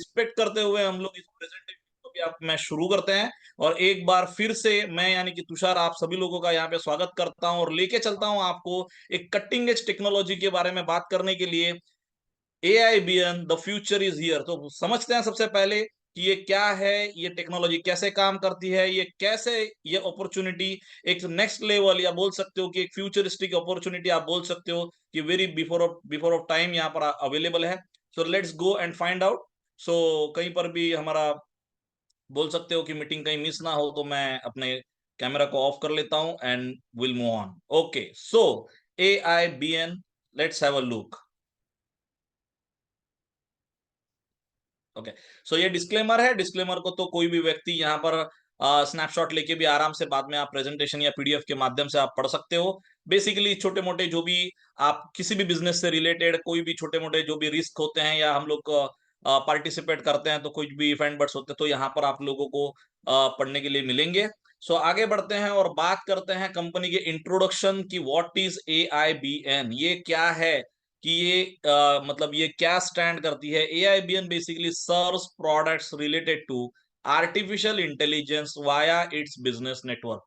Respect करते हुए हम लोग इस प्रेजेंटेशन को भी आप मैं शुरू करते हैं। और एक बार फिर से मैं यानी कि तुषार आप सभी लोगों का यहाँ पे स्वागत करता हूँ और लेके चलता हूँ आपको एक कटिंग एज टेक्नोलॉजी के बारे में बात करने के लिए। AIBN the future is here. तो समझते हैं सबसे पहले कि ये क्या है, ये टेक्नोलॉजी कैसे काम करती है, ये कैसे ये अपॉर्चुनिटी एक नेक्स्ट लेवल या बोल सकते हो कि एक फ्यूचरिस्टिक अपॉर्चुनिटी आप बोल सकते हो कि वेरी बिफोर ऑफ टाइम यहाँ पर अवेलेबल है। So let's go and find out. So कहीं पर भी हमारा बोल सकते हो कि मीटिंग कहीं मिस ना हो तो मैं अपने कैमरा को ऑफ कर लेता हूं and will move on. Okay, so AIBN, let's have a look. Okay, so ये डिस्क्लेमर है। डिस्क्लेमर को तो कोई भी व्यक्ति यहाँ पर स्नैपशॉट लेके भी आराम से बाद में आप प्रेजेंटेशन या PDF के माध्यम से आप पढ़ सकते हो। बेसिकली छोटे मोटे जो भी आप किसी भी बिजनेस से रिलेटेड कोई भी छोटे मोटे जो भी रिस्क होते हैं या हम लोग पार्टिसिपेट करते हैं तो कुछ भी इफ एंड बट्स होते हैं तो यहाँ पर आप लोगों को पढ़ने के लिए मिलेंगे। सो आगे बढ़ते हैं और बात करते हैं कंपनी के इंट्रोडक्शन की। व्हाट इज AIBN, ये क्या है, कि ये मतलब ये क्या स्टैंड करती है। AIBN basically serves products related to artificial intelligence via its business network.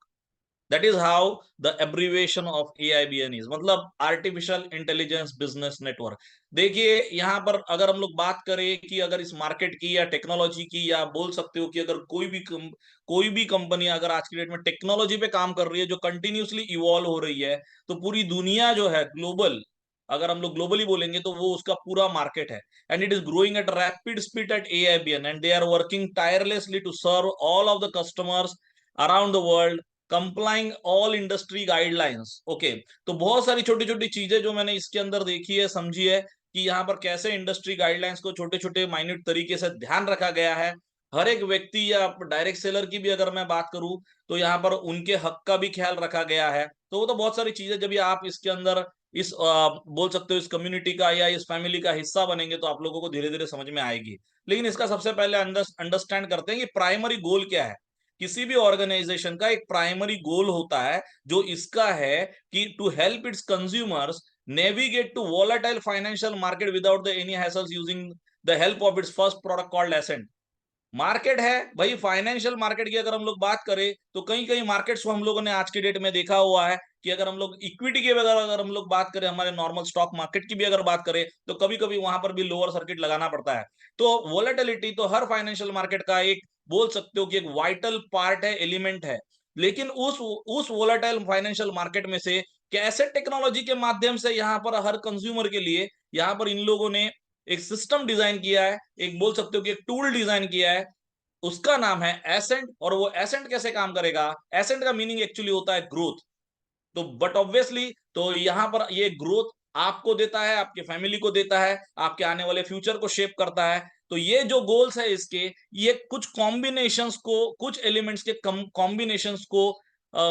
That is how the abbreviation of AIBN is, मतलब आर्टिफिशियल इंटेलिजेंस बिजनेस नेटवर्क। देखिए यहाँ पर अगर हम लोग बात करें कि अगर इस मार्केट की या टेक्नोलॉजी की, या बोल सकते हो कि अगर कोई भी कंपनी अगर आज की डेट में टेक्नोलॉजी पे काम कर रही है जो कंटिन्यूसली इवॉल्व हो रही है, तो पूरी दुनिया जो है ग्लोबल, अगर हम लोग ग्लोबली बोलेंगे तो वो उसका पूरा मार्केट है। And it is growing at rapid speed at AIBN and they are working tirelessly to serve all of the customers around the world, complying all industry guidelines. Okay, तो बहुत सारी छोटी छोटी चीजें जो मैंने इसके अंदर देखी है, समझी है कि यहाँ पर कैसे इंडस्ट्री गाइडलाइंस को छोटे छोटे माइन्यूट तरीके से ध्यान रखा गया है। हर एक व्यक्ति या डायरेक्ट सेलर की भी अगर मैं बात करूं तो यहाँ पर उनके हक का भी ख्याल रखा गया है। तो वो तो बहुत सारी चीजें जब भी आप इसके अंदर इस बोल सकते हो इस कम्युनिटी का या इस फैमिली का हिस्सा बनेंगे तो आप लोगों को धीरे धीरे समझ में आएगी। लेकिन इसका सबसे पहले अंडरस्टैंड करते हैं कि प्राइमरी गोल क्या है। किसी भी ऑर्गेनाइजेशन का एक प्राइमरी गोल होता है जो इसका है कि to help its consumers navigate to volatile financial market without the any hassles using the help of its first product called Ascent. Market है भाई, फाइनेंशियल मार्केट की अगर हम लोग बात करें तो कई कई मार्केट्स को हम लोगों ने आज के डेट में देखा हुआ है कि अगर हम लोग इक्विटी की अगर हम लोग बात करें, हमारे नॉर्मल स्टॉक मार्केट की भी अगर बात करें तो कभी कभी वहां पर भी लोअर सर्किट लगाना पड़ता है। तो वोलेटिलिटी तो हर फाइनेंशियल मार्केट का एक बोल सकते हो कि एक वाइटल पार्ट है, एलिमेंट है। लेकिन उस वोलेटाइल फाइनेंशियल मार्केट में से कैसे टेक्नोलॉजी के माध्यम से यहाँ पर हर कंज्यूमर के लिए यहाँ पर इन लोगों ने एक सिस्टम डिजाइन किया है, एक बोल सकते हो कि एक टूल डिजाइन किया है, उसका नाम है एसेंट। और वो एसेंट कैसे काम करेगा, एसेंट का मीनिंग एक्चुअली होता है ग्रोथ। तो बट ऑब्वियसली तो यहां पर ये ग्रोथ आपको देता है, आपके फैमिली को देता है, आपके आने वाले फ्यूचर को शेप करता है। तो ये जो गोल्स है इसके, ये कुछ कॉम्बिनेशंस को, कुछ एलिमेंट्स के कॉम्बिनेशंस को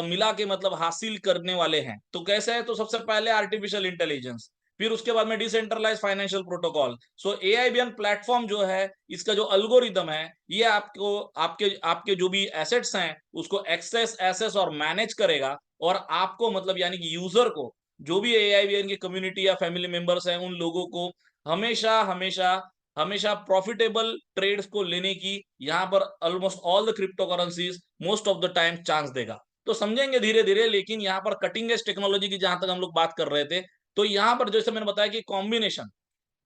मिला के मतलब हासिल करने वाले हैं। तो कैसे है, तो सबसे पहले आर्टिफिशियल इंटेलिजेंस, फिर उसके बाद में डिसेंट्रलाइज फाइनेंशियल प्रोटोकॉल। सो AIBN प्लेटफॉर्म जो है, इसका जो अल्गोरिदम है, ये आपको आपके आपके जो भी एसेट्स हैं उसको एक्सेस एसेस और मैनेज करेगा। और आपको मतलब यानी कि यूजर को, जो भी AIBN की कम्युनिटी या फैमिली मेंबर्स हैं उन लोगों को हमेशा हमेशा हमेशा प्रॉफिटेबल ट्रेड्स को लेने की यहाँ पर almost all the crypto currencies most of the time chance देगा। तो समझेंगे धीरे धीरे। लेकिन यहाँ पर कटिंग एज टेक्नोलॉजी की जहां तक हम लोग बात कर रहे थे, तो यहाँ पर जैसे मैंने बताया कि कॉम्बिनेशन,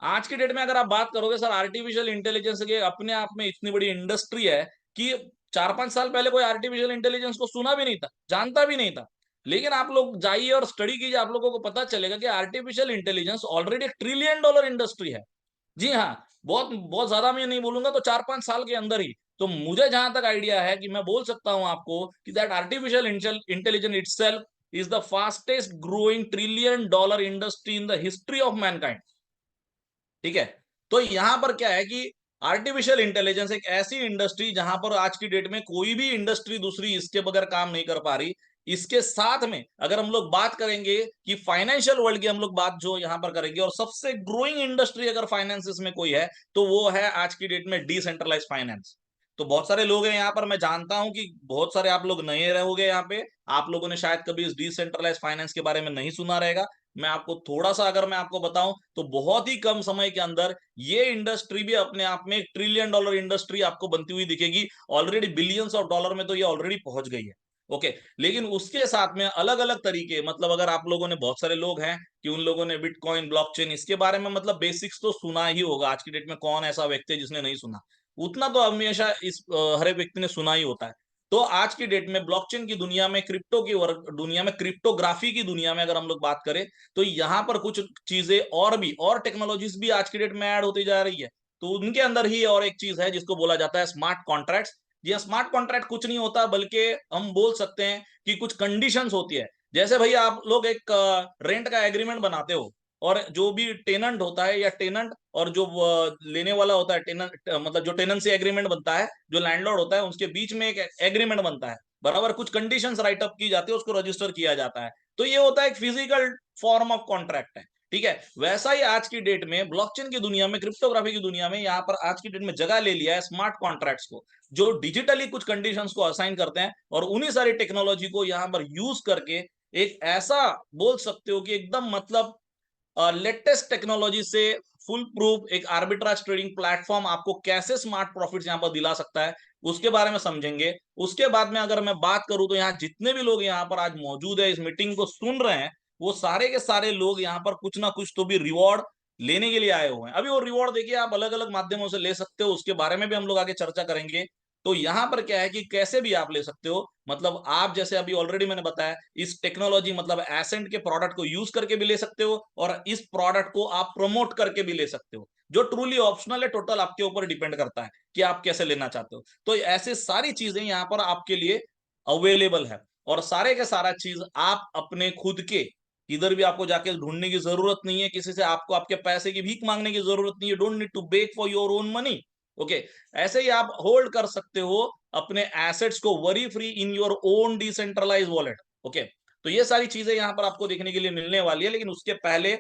आज की डेट में अगर आप बात करोगे सर, आर्टिफिशियल इंटेलिजेंस के अपने आप में इतनी बड़ी इंडस्ट्री है कि 4-5 साल पहले कोई आर्टिफिशियल इंटेलिजेंस को सुना भी नहीं था, जानता भी नहीं था। लेकिन आप लोग जाइए और स्टडी कीजिए, आप लोगों को पता चलेगा कि artificial intelligence already $1 trillion industry है। जी हाँ, बहुत बहुत ज्यादा मैं नहीं बोलूंगा, तो 4-5 साल के अंदर ही। तो मुझे जहां तक आइडिया है कि मैं बोल सकता हूं आपको कि that artificial intelligence itself is the fastest growing $1 trillion industry in the history of Mankind. ठीक है, तो यहां पर क्या है कि आर्टिफिशियल इंटेलिजेंस एक ऐसी इंडस्ट्री जहां पर आज की डेट में कोई भी इंडस्ट्री दूसरी इसके बगैर काम नहीं कर पा रही। इसके साथ में अगर हम लोग बात करेंगे कि फाइनेंशियल वर्ल्ड की हम लोग बात जो यहां पर करेंगे, और सबसे ग्रोइंग इंडस्ट्री अगर फाइनेंसिस में कोई है तो वो है आज की डेट में डिसेंट्रलाइज फाइनेंस। तो बहुत सारे लोग हैं यहाँ पर, मैं जानता हूं कि बहुत सारे आप लोग नए रहोगे यहाँ पे, आप लोगों ने शायद कभी इस डिसेंट्रलाइज फाइनेंस के बारे में नहीं सुना रहेगा। मैं आपको थोड़ा सा अगर मैं आपको बताऊं तो बहुत ही कम समय के अंदर ये इंडस्ट्री भी अपने आप में $1 ट्रिलियन इंडस्ट्री आपको बनती हुई दिखेगी। ऑलरेडी बिलियंस ऑफ डॉलर में तो ये ऑलरेडी पहुंच गई है। ओके, लेकिन उसके साथ में अलग अलग तरीके, मतलब अगर आप लोगों ने, बहुत सारे लोग हैं कि उन लोगों ने बिटकॉइन, ब्लॉकचेन, इसके बारे में मतलब बेसिक्स तो सुना ही होगा। आज की डेट में कौन ऐसा व्यक्ति है जिसने नहीं सुना? उतना तो हमेशा इस हर एक व्यक्ति ने सुना ही होता है। तो आज की डेट में ब्लॉकचेन की दुनिया में, क्रिप्टो की दुनिया में, क्रिप्टोग्राफी की दुनिया में अगर हम लोग बात करें तो यहाँ पर कुछ चीजें और भी, और टेक्नोलॉजीज भी आज की डेट में ऐड होती जा रही है। तो उनके अंदर ही और एक चीज है जिसको बोला जाता है स्मार्ट कॉन्ट्रैक्ट्स। ये स्मार्ट कॉन्ट्रैक्ट कुछ नहीं होता, बल्कि हम बोल सकते हैं कि कुछ कंडीशंस होती है। जैसे भैया आप लोग एक रेंट का एग्रीमेंट बनाते हो, और जो भी टेनेंट होता है, या टेनेंट और जो लेने वाला होता है, टेनेंट मतलब जो टेनेंसी एग्रीमेंट बनता है, जो लैंडलॉर्ड होता है, उसके बीच में एक एग्रीमेंट बनता है, बराबर कुछ कंडीशंस राइटअप की जाती है, उसको रजिस्टर किया जाता है। तो ये होता है एक फिजिकल फॉर्म ऑफ कॉन्ट्रैक्ट है। ठीक है, वैसा ही आज की डेट में ब्लॉकचेन की दुनिया में, क्रिप्टोग्राफी की दुनिया में, यहाँ पर आज की डेट में जगह ले लिया है स्मार्ट कॉन्ट्रैक्ट्स को, जो डिजिटली कुछ कंडीशंस को असाइन करते हैं, और उन्हीं सारी टेक्नोलॉजी को यहाँ पर यूज करके एक ऐसा, बोल सकते हो कि एकदम मतलब लेटेस्ट टेक्नोलॉजी से फुल प्रूफ एक आर्बिट्राज ट्रेडिंग प्लेटफॉर्म आपको कैसे स्मार्ट प्रॉफिट्स यहाँ पर दिला सकता है, उसके बारे में समझेंगे। उसके बाद में अगर मैं बात करूं तो यहाँ जितने भी लोग यहाँ पर आज मौजूद है, इस मीटिंग को सुन रहे हैं, वो सारे के सारे लोग यहाँ पर कुछ ना कुछ तो भी रिवॉर्ड लेने के लिए आए हुए हैं। अभी वो रिवॉर्ड देखिए आप अलग अलग माध्यमों से ले सकते हो, उसके बारे में भी हम लोग आगे चर्चा करेंगे। तो यहाँ पर क्या है कि कैसे भी आप ले सकते हो, मतलब आप जैसे अभी ऑलरेडी मैंने बताया, इस टेक्नोलॉजी मतलब एसेंट के प्रोडक्ट को यूज करके भी ले सकते हो, और इस प्रोडक्ट को आप प्रमोट करके भी ले सकते हो, जो ट्रूली ऑप्शनल है, टोटल आपके ऊपर डिपेंड करता है कि आप कैसे लेना चाहते हो। तो ऐसे सारी चीजें यहाँ पर आपके लिए अवेलेबल है, और सारे के सारा चीज आप अपने खुद के, इधर भी आपको जाके ढूंढने की जरूरत नहीं है, किसी से आपको आपके पैसे की भीख मांगने की जरूरत नहीं है। Don't need to beg for your own money. Okay, ऐसे ही आप होल्ड कर सकते हो अपने एसेट्स को worry free in your own decentralise wallet. Okay, तो ये सारी चीजें यहाँ पर आपको देखने के लिए मिलने वाली है। लेकिन उसके पहले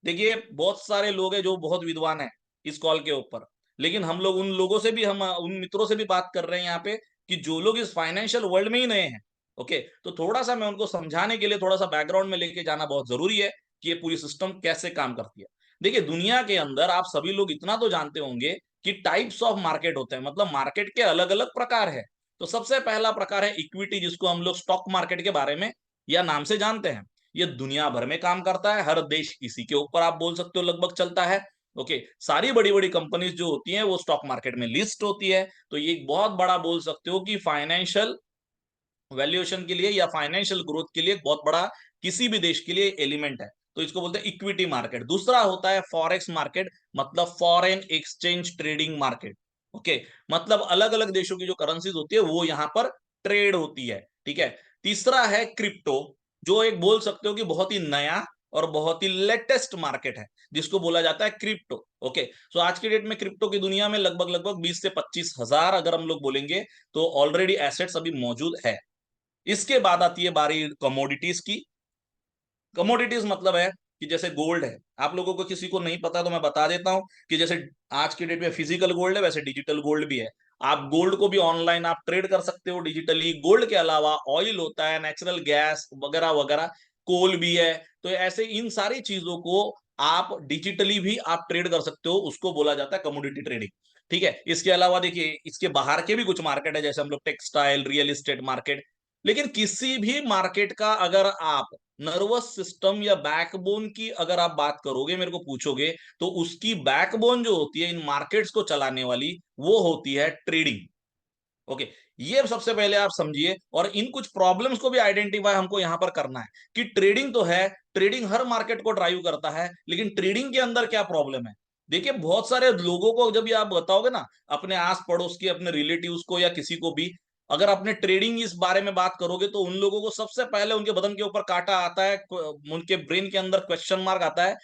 देखिए, बहुत सारे लोग हैं जो बहुत विद्वान है इस कॉल के ऊपर, लेकिन हम लोग उन लोगों से भी, हम उन मित्रों से भी बात कर रहे हैं यहाँ पे, कि जो लोग इस फाइनेंशियल वर्ल्ड में ही नए हैं। ओके, तो थोड़ा सा मैं उनको समझाने के लिए थोड़ा सा बैकग्राउंड में लेके जाना बहुत जरूरी है कि ये पूरी सिस्टम कैसे काम करती है। देखिए, दुनिया के अंदर आप सभी लोग इतना तो जानते होंगे कि टाइप्स ऑफ मार्केट होते हैं, मतलब मार्केट के अलग अलग प्रकार है। तो सबसे पहला प्रकार है इक्विटी, जिसको हम लोग स्टॉक मार्केट के बारे में या नाम से जानते हैं। ये दुनिया भर में काम करता है, हर देश इसी के ऊपर आप बोल सकते हो लगभग चलता है। ओके, सारी बड़ी बड़ी कंपनीज जो होती हैं वो स्टॉक मार्केट में लिस्ट होती है। तो ये एक बहुत बड़ा, बोल सकते हो कि फाइनेंशियल वैल्यूएशन के लिए या फाइनेंशियल ग्रोथ के लिए एक बहुत बड़ा, किसी भी देश के लिए एलिमेंट है। तो इसको बोलते हैं इक्विटी मार्केट। दूसरा होता है फॉरेक्स मार्केट, मतलब foreign exchange trading market. Okay, मतलब अलग अलग देशों की जो करेंसीज होती है वो यहाँ पर ट्रेड होती है। ठीक है, तीसरा है क्रिप्टो, जो एक बोल सकते हो कि बहुत ही नया और बहुत ही लेटेस्ट मार्केट है, जिसको बोला जाता है क्रिप्टो। ओके, सो आज की डेट में क्रिप्टो की दुनिया में लगभग लगभग 20 से 25 हजार, अगर हम लोग बोलेंगे, तो ऑलरेडी एसेट्स अभी मौजूद है। इसके बाद आती है बारी कमोडिटीज की। कमोडिटीज मतलब है कि जैसे गोल्ड है, आप लोगों को किसी को नहीं पता तो मैं बता देता हूं कि जैसे आज की डेट में फिजिकल गोल्ड है, वैसे डिजिटल गोल्ड भी है। आप गोल्ड को भी ऑनलाइन आप ट्रेड कर सकते हो डिजिटली। गोल्ड के अलावा ऑयल होता है, नेचुरल गैस वगैरह वगैरह, कोल भी है। तो ऐसे इन सारी चीजों को आप डिजिटली भी आप ट्रेड कर सकते हो, उसको बोला जाता है कमोडिटी ट्रेडिंग। ठीक है, इसके अलावा देखिए, इसके बाहर के भी कुछ मार्केट है, जैसे हम लोग टेक्सटाइल, रियल एस्टेट मार्केट। लेकिन किसी भी मार्केट का अगर आप नर्वस सिस्टम या बैकबोन की अगर आप बात करोगे, मेरे को पूछोगे, तो उसकी बैकबोन जो होती है इन मार्केट्स को चलाने वाली, वो होती है ट्रेडिंग। ओके, ये सबसे पहले आप समझिए, और इन कुछ प्रॉब्लम्स को भी आइडेंटिफाई हमको यहां पर करना है कि ट्रेडिंग तो है, ट्रेडिंग हर मार्केट को ड्राइव करता है, लेकिन ट्रेडिंग के अंदर क्या प्रॉब्लम है। देखिए, बहुत सारे लोगों को जब ये आप बताओगे ना, अपने आस पड़ोस के, अपने रिलेटिव्स को या किसी को भी, अगर अपने ट्रेडिंग इस बारे में बात करोगे, तो उन लोगों को सबसे पहले उनके बदन के ऊपर कांटा आता है, उनके ब्रेन के अंदर क्वेश्चन मार्क आता है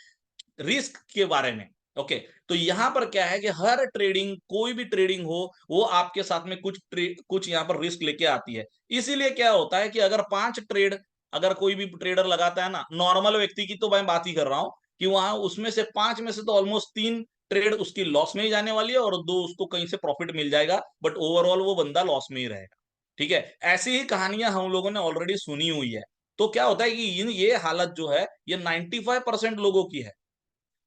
रिस्क के बारे में। ओके, तो यहां पर क्या है कि हर ट्रेडिंग, कोई भी ट्रेडिंग हो, वो आपके साथ में कुछ यहाँ पर रिस्क लेके आती है। इसीलिए क्या होता है कि अगर 5 ट्रेड, अगर कोई भी ट्रेडर लगाता है ना, नॉर्मल व्यक्ति की तो मैं बात ही कर रहा हूं, कि वहां उसमें से 5 में से तो ऑलमोस्ट 3 ट्रेड उसकी लॉस में ही जाने वाली है, और 2 उसको कहीं से प्रॉफिट मिल जाएगा, बट ओवरऑल वो बंदा लॉस में ही रहेगा। ठीक है, ऐसी ही कहानियां हम लोगों ने ऑलरेडी सुनी हुई है। तो क्या होता है कि ये हालत जो है ये 95% लोगों की है।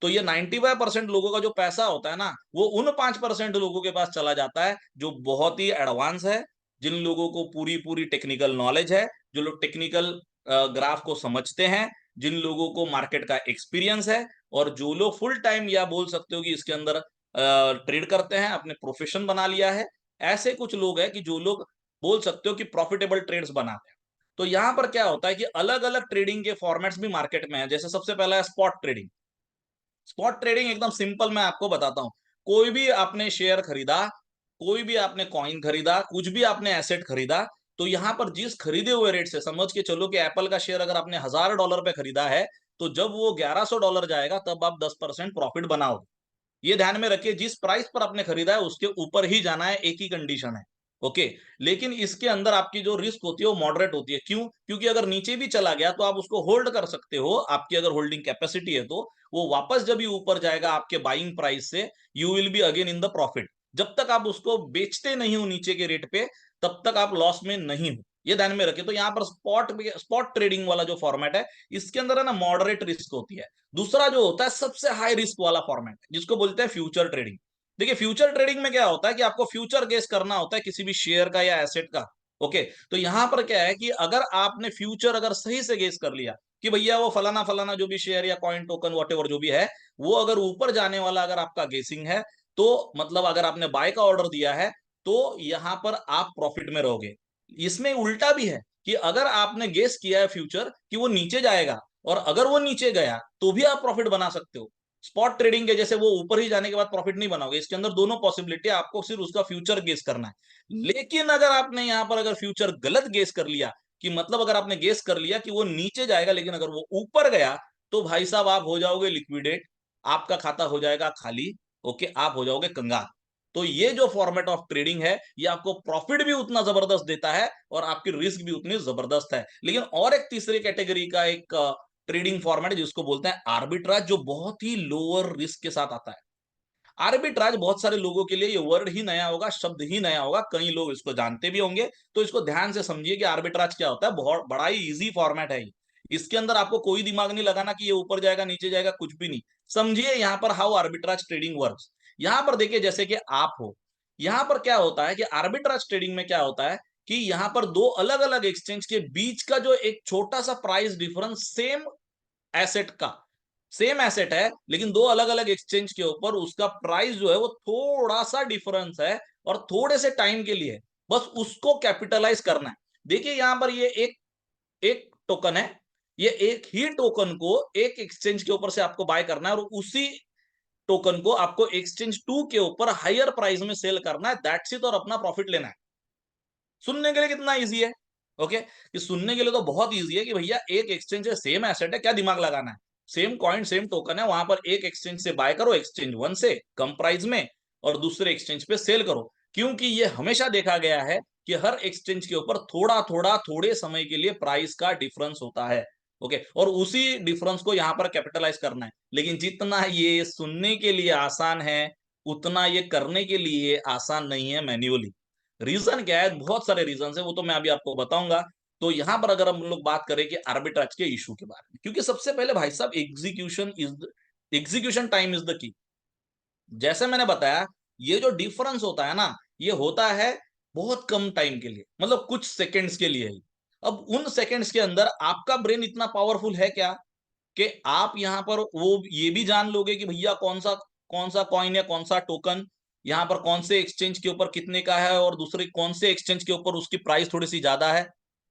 तो ये 95% लोगों का जो पैसा होता है ना, वो उन 5% लोगों के पास चला जाता है जो बहुत ही एडवांस है, जिन लोगों को पूरी पूरी टेक्निकल नॉलेज है, जो लोग टेक्निकल ग्राफ को समझते हैं, जिन लोगों को मार्केट का एक्सपीरियंस है, और जो लोग फुल टाइम या बोल सकते हो कि इसके अंदर ट्रेड करते हैं, अपने प्रोफेशन बना लिया है। ऐसे कुछ लोग हैं कि जो लोग बोल सकते हो कि प्रॉफिटेबल ट्रेड्स बनाते हैं। तो यहां पर क्या होता है कि अलग अलग ट्रेडिंग के फॉर्मेट्स भी मार्केट में है। जैसे सबसे पहला है स्पॉट ट्रेडिंग। स्पॉट ट्रेडिंग एकदम सिंपल मैं आपको बताता हूं। कोई भी आपने शेयर खरीदा, कोई भी आपने कॉइन खरीदा, कुछ भी आपने एसेट खरीदा, तो यहां पर जिस खरीदे हुए रेट से समझ के चलो कि एप्पल का शेयर अगर आपने $1000 पे खरीदा है, तो जब वो $1100 जाएगा तब आप 10% प्रॉफिट बनाओगे। ये ध्यान में रखिए, जिस प्राइस पर आपने खरीदा है उसके ऊपर ही जाना है, एक ही कंडीशन है। ओके। लेकिन इसके अंदर आपकी जो रिस्क होती है वो मॉडरेट होती है। क्यों? क्योंकि अगर नीचे भी चला गया तो आप उसको होल्ड कर सकते हो, आपकी अगर होल्डिंग कैपेसिटी है तो वो वापस जब भी ऊपर जाएगा आपके बाइंग प्राइस से, you will be again in the profit. जब तक आप उसको बेचते नहीं हो नीचे के रेट पे, तब तक आप लॉस में नहीं हो। ये ध्यान में रखिए। तो यहाँ पर स्पॉट ट्रेडिंग वाला जो फॉर्मेट है, इसके अंदर है ना मॉडरेट रिस्क होती है। दूसरा जो होता है सबसे हाई रिस्क वाला फॉर्मेट, जिसको बोलते हैं फ्यूचर ट्रेडिंग। देखिए फ्यूचर ट्रेडिंग में क्या होता है कि आपको फ्यूचर गेस करना होता है किसी भी शेयर का या एसेट का। ओके। तो यहां पर क्या है कि अगर आपने फ्यूचर अगर सही से गेस कर लिया कि भैया वो फलाना फलाना जो भी शेयर या कॉइन टोकन वॉटेवर जो भी है, वो अगर ऊपर जाने वाला अगर आपका गेसिंग है, तो मतलब अगर आपने बाय का ऑर्डर दिया है, तो यहां पर आप प्रॉफिट में रहोगे। इसमें उल्टा भी है कि अगर आपने गेस किया है फ्यूचर कि वो नीचे जाएगा, और अगर वो नीचे गया तो भी आप प्रॉफिट बना सकते हो। स्पॉट ट्रेडिंग के जैसे वो ऊपर ही जाने के बाद प्रॉफिट नहीं बनाओगे, इसके अंदर दोनों पॉसिबिलिटी, आपको सिर्फ उसका फ्यूचर गेस करना है। लेकिन अगर आपने यहां पर अगर फ्यूचर गलत गेस कर लिया, कि मतलब अगर आपने गेस कर लिया कि वो नीचे जाएगा लेकिन अगर वो ऊपर गया, तो भाई साहब आप हो जाओगे लिक्विडेट, आपका खाता हो जाएगा खाली। ओके, आप हो जाओगे कंगाल। तो ये जो फॉर्मेट ऑफ ट्रेडिंग है, ये आपको प्रॉफिट भी उतना जबरदस्त देता है और आपकी रिस्क भी उतनी जबरदस्त है। लेकिन और एक तीसरी कैटेगरी का एक ट्रेडिंग फॉर्मेट है जिसको बोलते हैं आर्बिट्राज, जो बहुत ही लोअर रिस्क के साथ आता है। आर्बिट्राज बहुत सारे लोगों के लिए ये वर्ड ही नया होगा, शब्द ही नया होगा, कई लोग इसको जानते भी होंगे। तो इसको ध्यान से समझिए कि आर्बिट्राज क्या होता है। बहुत बड़ा ही इजी फॉर्मेट है ये। इसके अंदर आपको कोई दिमाग नहीं लगाना कि ये ऊपर जाएगा नीचे जाएगा, कुछ भी नहीं। समझिए यहाँ पर हाउ आर्बिट्राज ट्रेडिंग वर्क्स। यहाँ पर देखिए जैसे कि आप हो, यहाँ पर क्या होता है कि आर्बिट्राज ट्रेडिंग में क्या होता है कि यहाँ पर दो अलग अलग एक्सचेंज के बीच का जो एक छोटा सा प्राइस डिफरेंस, सेम एसेट का, सेम एसेट है लेकिन दो अलग अलग एक्सचेंज के ऊपर उसका प्राइस जो है वो थोड़ा सा डिफरेंस है, और थोड़े से टाइम के लिए, बस उसको कैपिटलाइज करना है। देखिए यहां पर ये एक एक टोकन है, ये एक ही टोकन को एक एक्सचेंज के ऊपर से आपको बाय करना है, और उसी टोकन को आपको एक्सचेंज टू के ऊपर हायर प्राइस में सेल करना है, दैट्स इट, और अपना प्रॉफिट लेना है। सुनने के लिए कितना इजी है। ओके, कि सुनने के लिए तो बहुत इजी है कि भैया एक एक्सचेंज है, सेम एसेट है, क्या दिमाग लगाना है। सेम कॉइन सेम टोकन है, वहां पर एक एक्सचेंज से बाय करो, एक्सचेंज वन से कम प्राइस में, और दूसरे एक्सचेंज पे सेल करो। क्योंकि ये हमेशा देखा गया है कि हर एक्सचेंज के ऊपर थोड़ा थोड़ा थोड़े समय के लिए प्राइस का डिफरेंस होता है। ओके, और उसी डिफरेंस को यहां पर कैपिटलाइज करना है। लेकिन जितना ये सुनने के लिए आसान है, उतना ये करने के लिए आसान नहीं है मैन्युअली। रीजन क्या है? बहुत सारे रीजन है, वो तो मैं अभी आपको बताऊंगा। तो यहां पर अगर हम लोग बात करें कि आर्बिट्राज के इशू के बारे में, क्योंकि सबसे पहले भाई साहब execution time is the key. जैसे मैंने बताया, ये जो डिफरेंस होता है ना, ये होता है बहुत कम टाइम के लिए, मतलब कुछ सेकंड्स के लिए ही। अब उन सेकंड्स के अंदर आपका ब्रेन इतना पावरफुल है क्या कि आप यहां पर वो ये भी जान लोगे कि भैया कौन सा कॉइन या कौन सा टोकन यहाँ पर कौन से एक्सचेंज के ऊपर कितने का है, और दूसरे कौन से एक्सचेंज के ऊपर उसकी प्राइस थोड़ी सी ज्यादा है।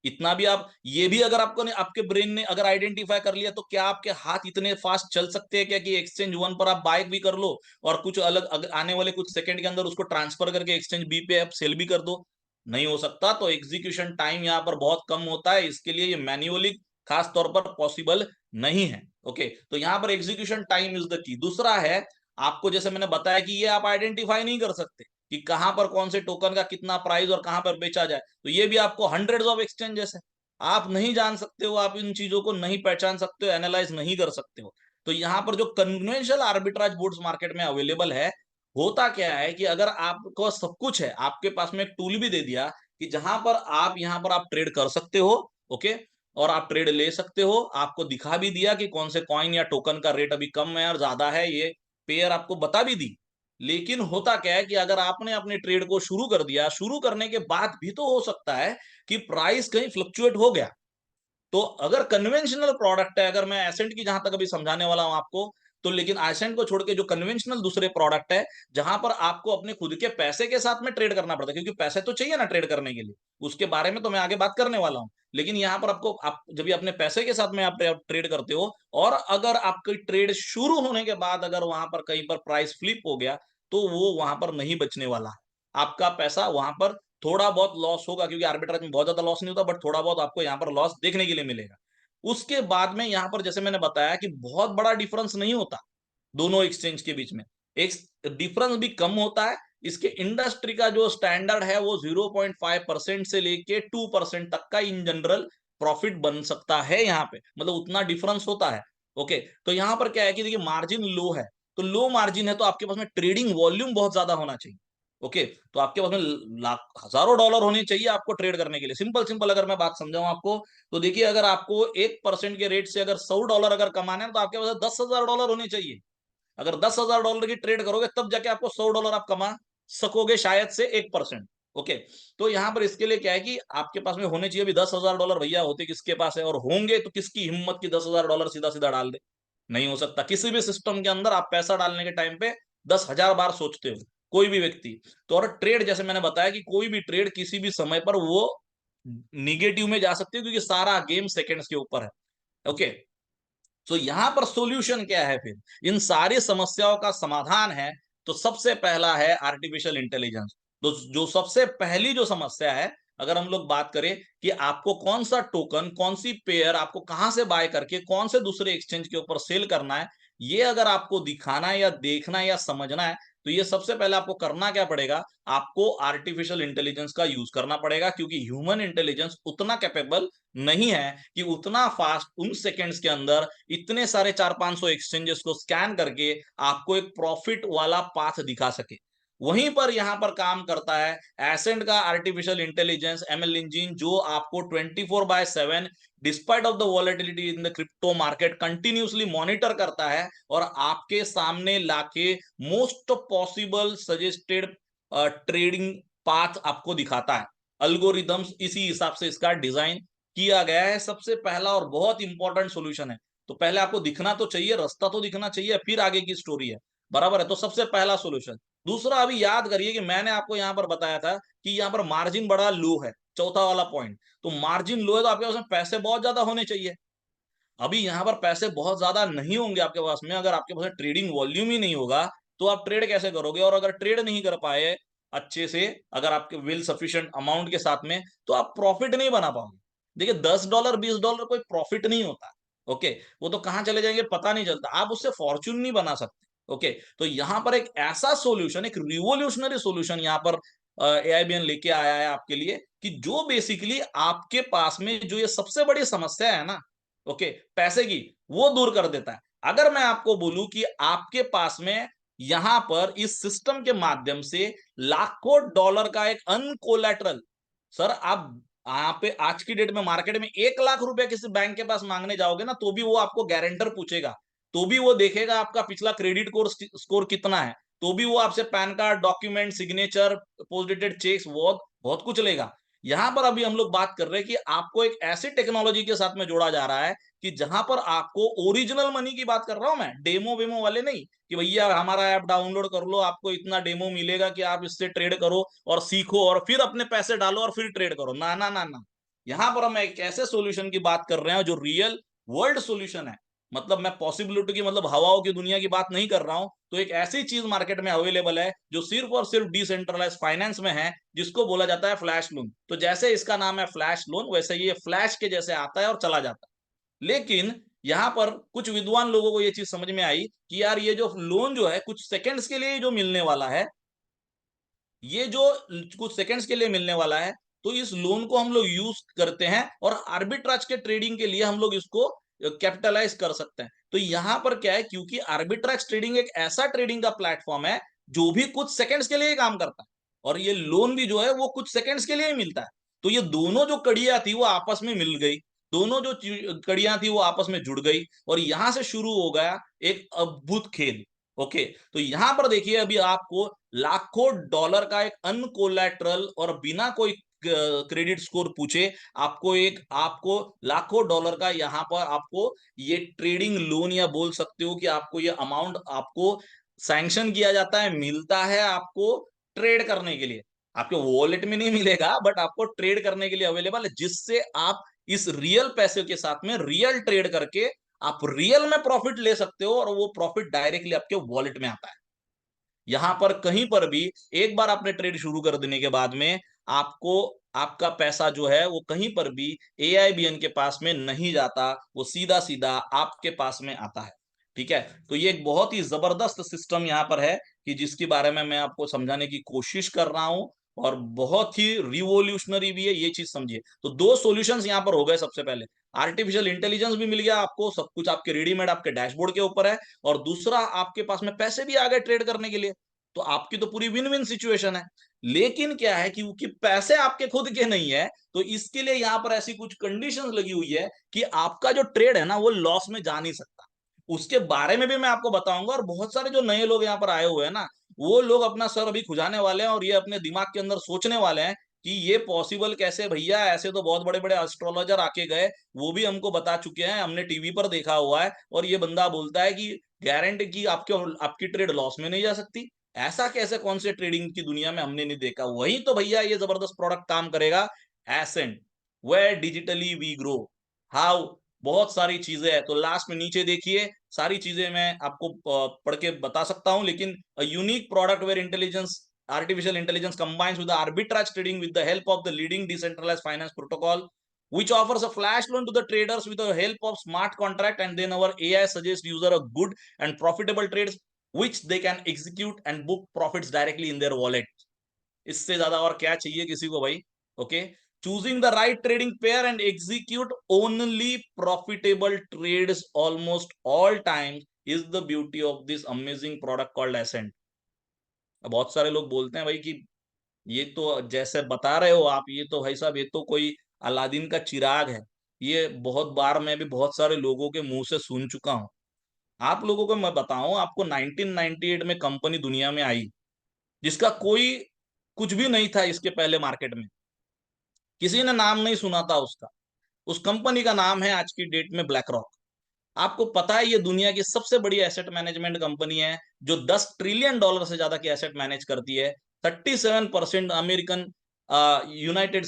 इतना भी आप, ये भी अगर आपको ने आपके ब्रेन ने अगर आइडेंटिफाई कर लिया, तो क्या आपके हाथ इतने फास्ट चल सकते हैं क्या कि एक्सचेंज वन पर आप बाय भी कर लो, और कुछ अलग आने वाले कुछ सेकंड के अंदर उसको ट्रांसफर करके एक्सचेंज बी पे आप सेल भी कर दो? नहीं हो सकता। तो एग्जीक्यूशन टाइम यहाँ पर बहुत कम होता है, इसके लिए ये मैन्युअली खास तौर पर पॉसिबल नहीं है। ओके, तो यहाँ पर execution time is the key. दूसरा है, आपको जैसे मैंने बताया कि ये आप आइडेंटिफाई नहीं कर सकते कि कहां पर कौन से टोकन का कितना प्राइस और कहां पर बेचा जाए। तो ये भी आपको हंड्रेड्स ऑफ एक्सचेंजेस है, आप नहीं जान सकते हो, आप इन चीजों को नहीं पहचान सकते हो, एनालाइज नहीं कर सकते हो। तो यहाँ पर जो कन्वेंशनल आर्बिट्राज बोर्ड्स मार्केट में अवेलेबल है, होता क्या है कि अगर आपको सब कुछ है, आपके पास में एक टूल भी दे दिया कि जहां पर आप यहाँ पर आप ट्रेड कर सकते हो। ओके, और आप ट्रेड ले सकते हो। आपको दिखा भी दिया कि कौन से कॉइन या टोकन का रेट अभी कम है और ज्यादा है, ये पेयर आपको बता भी दी। लेकिन होता क्या है कि अगर आपने अपने ट्रेड को शुरू कर दिया, शुरू करने के बाद भी तो हो सकता है कि प्राइस कहीं फ्लक्चुएट हो गया। तो अगर कन्वेंशनल प्रोडक्ट है, अगर मैं एसेंट की जहां तक अभी समझाने वाला हूं आपको, तो लेकिन एसेंट को छोड़ के जो कन्वेंशनल दूसरे प्रोडक्ट है, जहां पर आपको अपने खुद के पैसे के साथ में ट्रेड करना पड़ता है, क्योंकि पैसे तो चाहिए ना ट्रेड करने के लिए, उसके बारे में तो मैं आगे बात करने वाला हूं। लेकिन यहाँ पर आपको आप जब भी अपने पैसे के साथ में आप ट्रेड करते हो, और अगर आपकी ट्रेड शुरू होने के बाद अगर वहां पर कहीं पर प्राइस फ्लिप हो गया, तो वो वहां पर नहीं बचने वाला है। आपका पैसा वहां पर थोड़ा बहुत लॉस होगा, क्योंकि आर्बिट्राज में बहुत ज्यादा लॉस नहीं होता, बट थोड़ा बहुत आपको यहाँ पर लॉस देखने के लिए मिलेगा। उसके बाद में यहाँ पर जैसे मैंने बताया कि बहुत बड़ा डिफरेंस नहीं होता दोनों एक्सचेंज के बीच में, एक डिफरेंस भी कम होता है। इसके इंडस्ट्री का जो स्टैंडर्ड है वो 0.5% से लेके 2% तक का इन जनरल प्रॉफिट बन सकता है यहाँ पे, मतलब उतना डिफरेंस होता है। ओके, तो यहाँ पर क्या है कि देखिए मार्जिन लो है, तो लो मार्जिन है तो आपके पास में ट्रेडिंग वॉल्यूम बहुत ज्यादा होना चाहिए। ओके, तो आपके पास में लाख हजारों डॉलर होने चाहिए आपको ट्रेड करने के लिए। सिंपल सिंपल अगर मैं बात समझाऊं आपको, तो देखिए अगर आपको 1% के रेट से अगर $100 अगर कमाने हैं, तो आपके पास $10,000 होने चाहिए। अगर $10,000 की ट्रेड करोगे तब जाके आपको $100 आप कमा सकोगे, शायद से 1%। ओके, तो यहाँ पर इसके लिए क्या है कि आपके पास में होने चाहिए। अभी $10,000 भैया होते किसके पास है, और होंगे तो किसकी हिम्मत की $10,000 सीधा सीधा डाल दे। नहीं हो सकता। किसी भी सिस्टम के अंदर आप पैसा डालने के टाइम पे 10,000 बार सोचते हो, कोई भी व्यक्ति। तो और ट्रेड जैसे मैंने बताया कि कोई भी ट्रेड किसी भी समय पर वो निगेटिव में जा सकती है, क्योंकि सारा गेम सेकंड्स के ऊपर है। ओके, तो यहां पर सॉल्यूशन क्या है फिर, इन सारी समस्याओं का समाधान है। तो सबसे पहला है आर्टिफिशियल इंटेलिजेंस। तो जो सबसे पहली जो समस्या है, अगर हम लोग बात करें कि आपको कौन सा टोकन, कौन सी पेयर आपको कहां से बाय करके कौन से दूसरे एक्सचेंज के ऊपर सेल करना है, ये अगर आपको दिखाना है या देखना है या समझना है, तो ये सबसे पहले आपको करना क्या पड़ेगा, आपको आर्टिफिशियल इंटेलिजेंस का यूज करना पड़ेगा। क्योंकि ह्यूमन इंटेलिजेंस उतना कैपेबल नहीं है कि उतना फास्ट उन सेकेंड्स के अंदर इतने सारे 400-500 एक्सचेंजेस को स्कैन करके आपको एक प्रॉफिट वाला पाथ दिखा सके। वहीं पर यहां पर काम करता है एसेंट का आर्टिफिशियल इंटेलिजेंस एमएल इंजिन, जो आपको 24/7 despite of the volatility in the crypto market continuously monitor करता है, और आपके सामने लाके most possible suggested trading path आपको दिखाता है। अल्गोरिदम्स इसी हिसाब से इसका डिजाइन किया गया है। सबसे पहला और बहुत इंपॉर्टेंट सॉल्यूशन है। तो पहले आपको दिखना तो चाहिए, रास्ता तो दिखना चाहिए, फिर आगे की स्टोरी है। बराबर है, तो सबसे पहला सॉल्यूशन। दूसरा, अभी याद करिए कि मैंने आपको यहां पर बताया था कि यहां पर मार्जिन बड़ा लो है, चौथा वाला पॉइंट। तो मार्जिन लो है तो आपके पास में पैसे बहुत ज्यादा होने चाहिए। अभी यहाँ पर पैसे बहुत ज्यादा नहीं होंगे आपके पास में, अगर आपके पास ट्रेडिंग वॉल्यूम ही नहीं होगा, तो आप ट्रेड कैसे करोगे। और अगर ट्रेड नहीं कर पाए अच्छे से, अगर आपके विल सफिशिएंट अमाउंट के साथ में, तो आप प्रॉफिट नहीं बना पाओगे। देखिए $10 $20 कोई प्रॉफिट नहीं होता। ओके, वो तो कहाँ चले जाएंगे पता नहीं चलता, आप उससे फॉर्च्यून नहीं बना सकते। ओके, तो यहाँ पर एक ऐसा सोल्यूशन, एक रिवोल्यूशनरी सोल्यूशन यहाँ पर एआईबीएन लेके आया है आपके लिए, कि जो बेसिकली आपके पास में जो ये सबसे बड़ी समस्या है ना, ओके, पैसे की, वो दूर कर देता है। अगर मैं आपको बोलूं कि आपके पास में यहां पर इस सिस्टम के माध्यम से लाखों डॉलर का एक अनकोलैटरल, सर आप यहाँ पे आज की डेट में मार्केट में 1 लाख रुपया किसी बैंक के पास मांगने जाओगे ना, तो भी वो आपको गारंटर पूछेगा, तो भी वो देखेगा आपका पिछला क्रेडिट स्कोर कितना है, तो भी वो आपसे PAN card, document, signature, post dated cheques, बहुत बहुत कुछ लेगा। यहां पर अभी हम लोग बात कर रहे हैं कि आपको एक ऐसी टेक्नोलॉजी के साथ में जोड़ा जा रहा है कि जहां पर आपको ओरिजिनल मनी की बात कर रहा हूं मैं, डेमो वेमो वाले नहीं, कि भैया हमारा ऐप डाउनलोड कर लो, आपको इतना डेमो मिलेगा कि आप इससे ट्रेड करो और सीखो और फिर अपने पैसे डालो और फिर ट्रेड करो। ना ना ना ना, यहां पर हम एक ऐसे सॉल्यूशन की बात कर रहे हैं जो रियल वर्ल्ड सॉल्यूशन है। मतलब मैं पॉसिबिलिटी की, मतलब हवाओं की दुनिया की बात नहीं कर रहा हूं। तो एक ऐसी चीज मार्केट में अवेलेबल है जो सिर्फ और सिर्फ डिसेंट्रलाइज फाइनेंस में है, जिसको बोला जाता है फ्लैश लोन। तो जैसे इसका नाम है फ्लैश लोन, वैसे ये फ्लैश के जैसे आता है और चला जाता है। लेकिन यहाँ पर कुछ विद्वान लोगों को ये चीज समझ में आई कि यार ये जो लोन जो है कुछ सेकंड्स के लिए जो मिलने वाला है, ये जो कुछ सेकंड्स के लिए मिलने वाला है, तो इस लोन को हम लोग यूज करते हैं और आर्बिट्राज के ट्रेडिंग के लिए हम लोग इसको कैपिटलाइज कर सकते हैं। तो यहां पर क्या है, क्योंकि आर्बिट्राज ट्रेडिंग एक ऐसा ट्रेडिंग का प्लेटफॉर्म है जो भी कुछ सेकंड्स के लिए काम करता है, और ये लोन भी जो है वो कुछ सेकंड्स के लिए ही मिलता है। तो ये दोनों जो कड़ियां थी वो आपस में मिल गई। दोनों जो कड़ियां थी वो आपस में जुड़ गई और यहां से शुरू हो गया एक अद्भुत खेल। ओके, तो यहां पर देखिए अभी आपको लाखों डॉलर का एक अनकोलैटरल और बिना कोई क्रेडिट स्कोर पूछे आपको लाखों डॉलर का यहाँ पर आपको ये ट्रेडिंग लोन या बोल सकते हो कि आपको ये अमाउंट आपको सैंक्शन किया जाता है, मिलता है आपको ट्रेड करने के लिए। आपके वॉलेट में नहीं मिलेगा बट आपको ट्रेड करने के लिए अवेलेबल है, जिससे आप इस रियल पैसे के साथ में रियल ट्रेड करके आप रियल में प्रॉफिट ले सकते हो और वो प्रॉफिट डायरेक्टली आपके वॉलेट में आता है। यहां पर कहीं पर भी एक बार आपने ट्रेड शुरू कर देने के बाद में आपको आपका पैसा जो है वो कहीं पर भी एआईबीएन के पास में नहीं जाता, वो सीधा सीधा आपके पास में आता है। ठीक है, तो ये एक बहुत ही जबरदस्त सिस्टम यहाँ पर है कि जिसके बारे में मैं आपको समझाने की कोशिश कर रहा हूं और बहुत ही रिवोल्यूशनरी भी है, ये चीज समझिए। तो दो सॉल्यूशंस यहाँ पर हो गए। सबसे पहले आर्टिफिशियल इंटेलिजेंस भी मिल गया आपको, सब कुछ आपके रेडीमेड आपके डैशबोर्ड के ऊपर है, और दूसरा आपके पास में पैसे भी आ गए ट्रेड करने के लिए। तो आपकी तो पूरी विन विन सिचुएशन है। लेकिन क्या है कि क्योंकि पैसे आपके खुद के नहीं है, तो इसके लिए यहां पर ऐसी कुछ कंडीशंस लगी हुई है कि आपका जो ट्रेड है ना वो लॉस में जा नहीं सकता। उसके बारे में भी मैं आपको बताऊंगा। और बहुत सारे जो नए लोग यहाँ पर आए हुए हैं ना, वो लोग अपना सर अभी खुजाने वाले हैं और ये अपने दिमाग के अंदर सोचने वाले हैं कि ये पॉसिबल कैसे भैया, ऐसे तो बहुत बड़े बड़े एस्ट्रोलॉजर आके गए, वो भी हमको बता चुके हैं, हमने टीवी पर देखा हुआ है, और ये बंदा बोलता है कि गारंटी की आपकी ट्रेड लॉस में नहीं जा सकती। ऐसा कैसे, कौन से ट्रेडिंग की दुनिया में हमने नहीं देखा। वही तो भैया ये जबरदस्त प्रोडक्ट काम करेगा, Ascent, where digitally we grow. How, बहुत सारी चीजें है। तो लास्ट में नीचे देखिए, सारी चीजें मैं आपको पढ़ के बता सकता हूं, लेकिन unique product where intelligence artificial intelligence combines with the arbitrage trading with the help of the leading decentralized finance protocol, which offers a flash loan to the traders with the help of smart contract, and then our AI suggests user a good and profitable trades which they can execute and book profits directly in their wallet। इससे ज्यादा और क्या चाहिए किसी को भाई। Okay, choosing the right trading pair and execute only profitable trades almost all time is the beauty of this amazing product called Ascent. बहुत सारे लोग बोलते हैं भाई कि ये तो जैसे बता रहे हो आप, ये तो भाई साहब ये तो कोई अलादीन का चिराग है। ये बहुत बार मैं भी बहुत सारे लोगों के मुंह से सुन चुका हूं। आप लोगों को मैं बताऊं, आपको 1998 में कंपनी दुनिया में आई जिसका कोई कुछ भी नहीं था इसके पहले मार्केट में, किसी ने नाम नहीं सुना था उसका। उस कंपनी का नाम है आज की डेट में ब्लैक रॉक। आपको पता है ये दुनिया की सबसे बड़ी एसेट मैनेजमेंट कंपनी है, जो 10 ट्रिलियन डॉलर से ज्यादा की एसेट मैनेज करती है। 37% अमेरिकन यूनाइटेड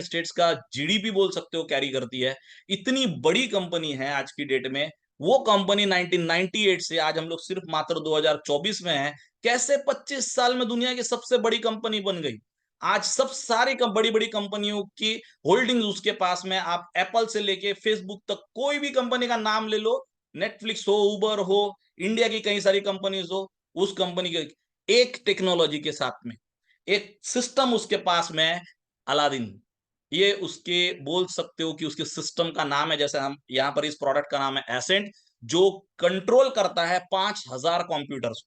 स्टेट्स का जीडीपी बोल सकते हो कैरी करती है। इतनी बड़ी कंपनी है आज की डेट में। वो कंपनी 1998 से आज हम लोग सिर्फ मात्र 2024 में है, कैसे 25 साल में दुनिया की सबसे बड़ी कंपनी बन गई। आज सब सारी बड़ी बड़ी कंपनियों की होल्डिंग उसके पास में। आप एप्पल से लेके फेसबुक तक कोई भी कंपनी का नाम ले लो, नेटफ्लिक्स हो, उबर हो, इंडिया की कई सारी कंपनीज हो, उस कंपनी के एक टेक्नोलॉजी के साथ में एक सिस्टम उसके पास में है, अलादीन। ये उसके बोल सकते हो कि उसके सिस्टम का नाम है। जैसे हम यहाँ पर इस प्रोडक्ट का नाम है एसेंट, जो कंट्रोल करता है 5,000 कंप्यूटर्स।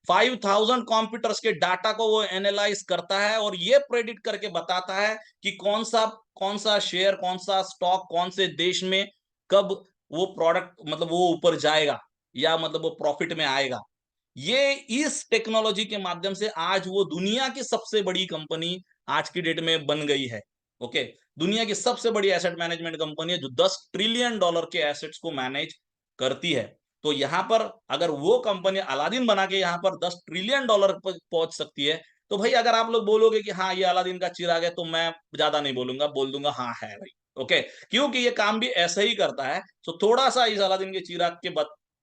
5,000 कंप्यूटर्स के डाटा को वो एनालाइज करता है और ये प्रेडिक्ट करके बताता है कि कौन सा शेयर, कौन सा स्टॉक, कौन से देश में कब वो प्रोडक्ट मतलब वो ऊपर जाएगा या मतलब वो प्रॉफिट में आएगा। ये इस टेक्नोलॉजी के माध्यम से आज वो दुनिया की सबसे बड़ी कंपनी आज की डेट में बन गई है। ओके, दुनिया की सबसे बड़ी एसेट मैनेजमेंट कंपनी है जो 10 ट्रिलियन डॉलर के एसेट्स को मैनेज करती है। तो यहाँ पर अगर वो कंपनी अलादीन बना के यहाँ पर 10 ट्रिलियन डॉलर पर पहुंच सकती है, तो भाई अगर आप लोग बोलोगे कि हाँ ये अलादीन का चिराग है, तो मैं ज्यादा नहीं बोलूंगा, बोल दूंगा हाँ है भाई। ओके, क्योंकि ये काम भी ऐसे ही करता है। तो थोड़ा सा इस अलादीन के चिराग के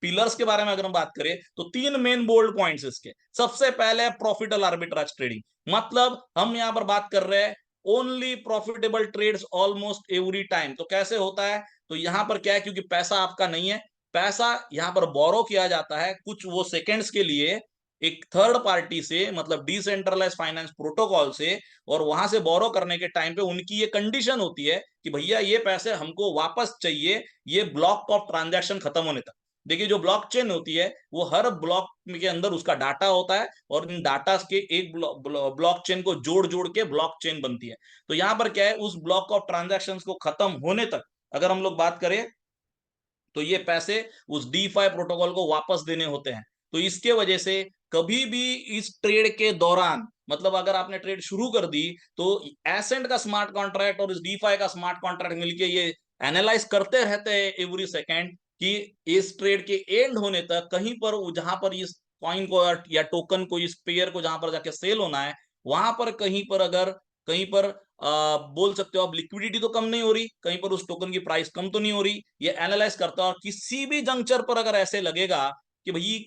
पिलर्स के बारे में अगर हम बात करें तो तीन मेन बोल्ड पॉइंट्स इसके। सबसे पहले प्रॉफिटेबल आर्बिट्राज ट्रेडिंग, मतलब हम यहाँ पर बात कर रहे हैं only profitable trades almost every time. तो कैसे होता है, तो यहाँ पर क्या है, क्योंकि पैसा आपका नहीं है, पैसा यहाँ पर बोरो किया जाता है कुछ वो सेकंड्स के लिए एक थर्ड पार्टी से, मतलब डिसेंट्रलाइज फाइनेंस प्रोटोकॉल से। और वहां से बोरो करने के टाइम पे उनकी ये कंडीशन होती है कि भैया ये पैसे हमको वापस चाहिए ये ब्लॉक ऑफ ट्रांजैक्शन खत्म होने तक। देखिए जो ब्लॉकचेन होती है वो हर ब्लॉक के अंदर उसका डाटा होता है, और इन डाटा के एक ब्लॉकचेन को जोड़ जोड़ के ब्लॉकचेन बनती है। तो यहाँ पर क्या है, उस ब्लॉक ऑफ ट्रांजैक्शंस को खत्म होने तक अगर हम लोग बात करें तो ये पैसे उस डीफाई प्रोटोकॉल को वापस देने होते हैं। तो इसके वजह से कभी भी इस ट्रेड के दौरान, मतलब अगर आपने ट्रेड शुरू कर दी तो एसेंट का स्मार्ट कॉन्ट्रैक्ट और इस डीफाई का स्मार्ट कॉन्ट्रैक्ट मिलके ये एनालाइज करते रहते हैं एवरी सेकेंड कि इस ट्रेड के एंड होने तक कहीं पर जहां पर इस कॉइन को या टोकन को, इस पेयर को जहां पर जाके सेल होना है, वहां पर कहीं पर अगर कहीं पर बोल सकते हो आप लिक्विडिटी तो कम नहीं हो रही, कहीं पर उस टोकन की प्राइस कम तो नहीं हो रही, ये एनालाइज करता है। और किसी भी जंक्चर पर अगर ऐसे लगेगा कि भाई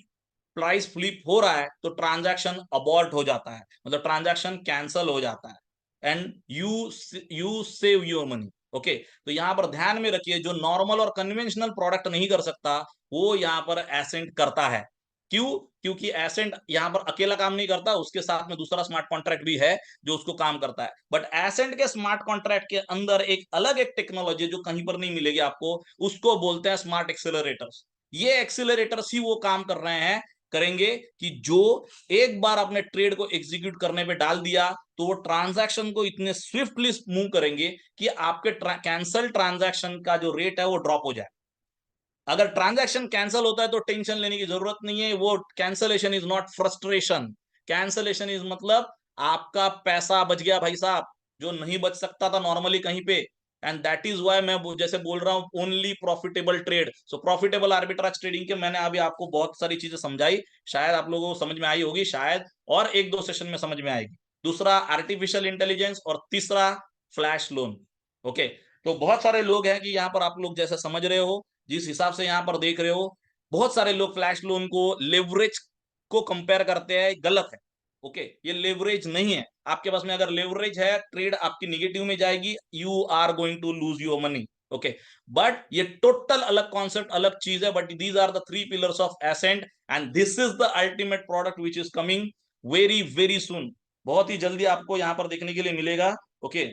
प्राइस फ्लिप हो रहा है तो ट्रांजैक्शन अबॉर्ट हो जाता है, मतलब ट्रांजैक्शन कैंसल हो जाता है, and you save your money. Okay, तो यहाँ पर ध्यान में रखिए, जो नॉर्मल और कन्वेंशनल प्रोडक्ट नहीं कर सकता वो यहाँ पर एसेंट करता है। क्यों? क्योंकि एसेंट यहाँ पर अकेला काम नहीं करता, उसके साथ में दूसरा स्मार्ट कॉन्ट्रैक्ट भी है जो उसको काम करता है। बट एसेंट के स्मार्ट कॉन्ट्रैक्ट के अंदर एक अलग एक टेक्नोलॉजी जो कहीं पर नहीं मिलेगी आपको, उसको बोलते हैं स्मार्ट एक्सेलरेटर्स। ये एक्सेलरेटर्स ही वो काम कर रहे हैं, करेंगे कि जो एक बार अपने ट्रेड को एग्जीक्यूट करने पे डाल दिया तो वो ट्रांजैक्शन को इतने स्विफ्टली मूव करेंगे कि आपके कैंसल ट्रांजैक्शन का जो रेट है वो ड्रॉप हो जाए। अगर ट्रांजैक्शन कैंसिल होता है तो टेंशन लेने की जरूरत नहीं है, वो cancellation is not frustration. Cancellation is मतलब आपका पैसा बच गया भाई साहब, जो नहीं बच सकता था नॉर्मली कहीं पे। एंड दैट इज वाई मैं जैसे बोल रहा हूं ओनली प्रॉफिटेबल ट्रेड। सो प्रॉफिटेबल आर्बिट्राज ट्रेडिंग के मैंने अभी आपको बहुत सारी चीजें समझाई, शायद आप लोगों को समझ में आई होगी, शायद और एक दो सेशन में समझ में आएगी। दूसरा आर्टिफिशियल इंटेलिजेंस, और तीसरा फ्लैश लोन। ओके, तो बहुत सारे लोग हैं कि यहाँ पर आप लोग जैसे समझ रहे हो, जिस हिसाब से यहाँ पर देख रहे हो, बहुत सारे लोग फ्लैश लोन को लेवरेज को कंपेयर करते हैं, गलत है। ओके, ये लेवरेज नहीं है। आपके पास में अगर लेवरेज है, ट्रेड आपकी निगेटिव में जाएगी, you are going to lose your money. Okay, but ये टोटल अलग कॉन्सेप्ट, अलग चीज है। But these are the three pillars of Ascent, and this is the ultimate product which is coming very very soon. बहुत ही जल्दी आपको यहाँ पर देखने के लिए मिलेगा। ओके,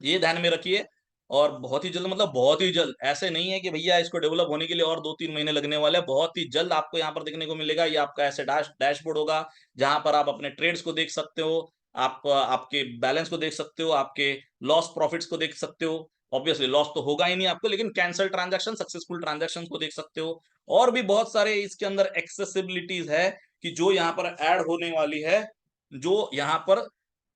ये ध्यान में रखिए। और बहुत ही जल्द, मतलब बहुत ही जल्द, ऐसे नहीं है कि भैया इसको डेवलप होने के लिए और 2-3 महीने लगने वाले हैं। बहुत ही जल्द आपको यहाँ पर देखने को मिलेगा। ये आपका ऐसे डैशबोर्ड होगा जहां पर आप अपने ट्रेड्स को देख सकते हो, आप आपके बैलेंस को देख सकते हो, आपके लॉस प्रॉफिट्स को देख सकते हो। ऑब्वियसली लॉस तो होगा ही नहीं आपको, लेकिन कैंसल ट्रांजैक्शन, सक्सेसफुल ट्रांजैक्शन को देख सकते हो। और भी बहुत सारे इसके अंदर एक्सेसिबिलिटीज है कि जो यहाँ पर ऐड होने वाली है, जो यहाँ पर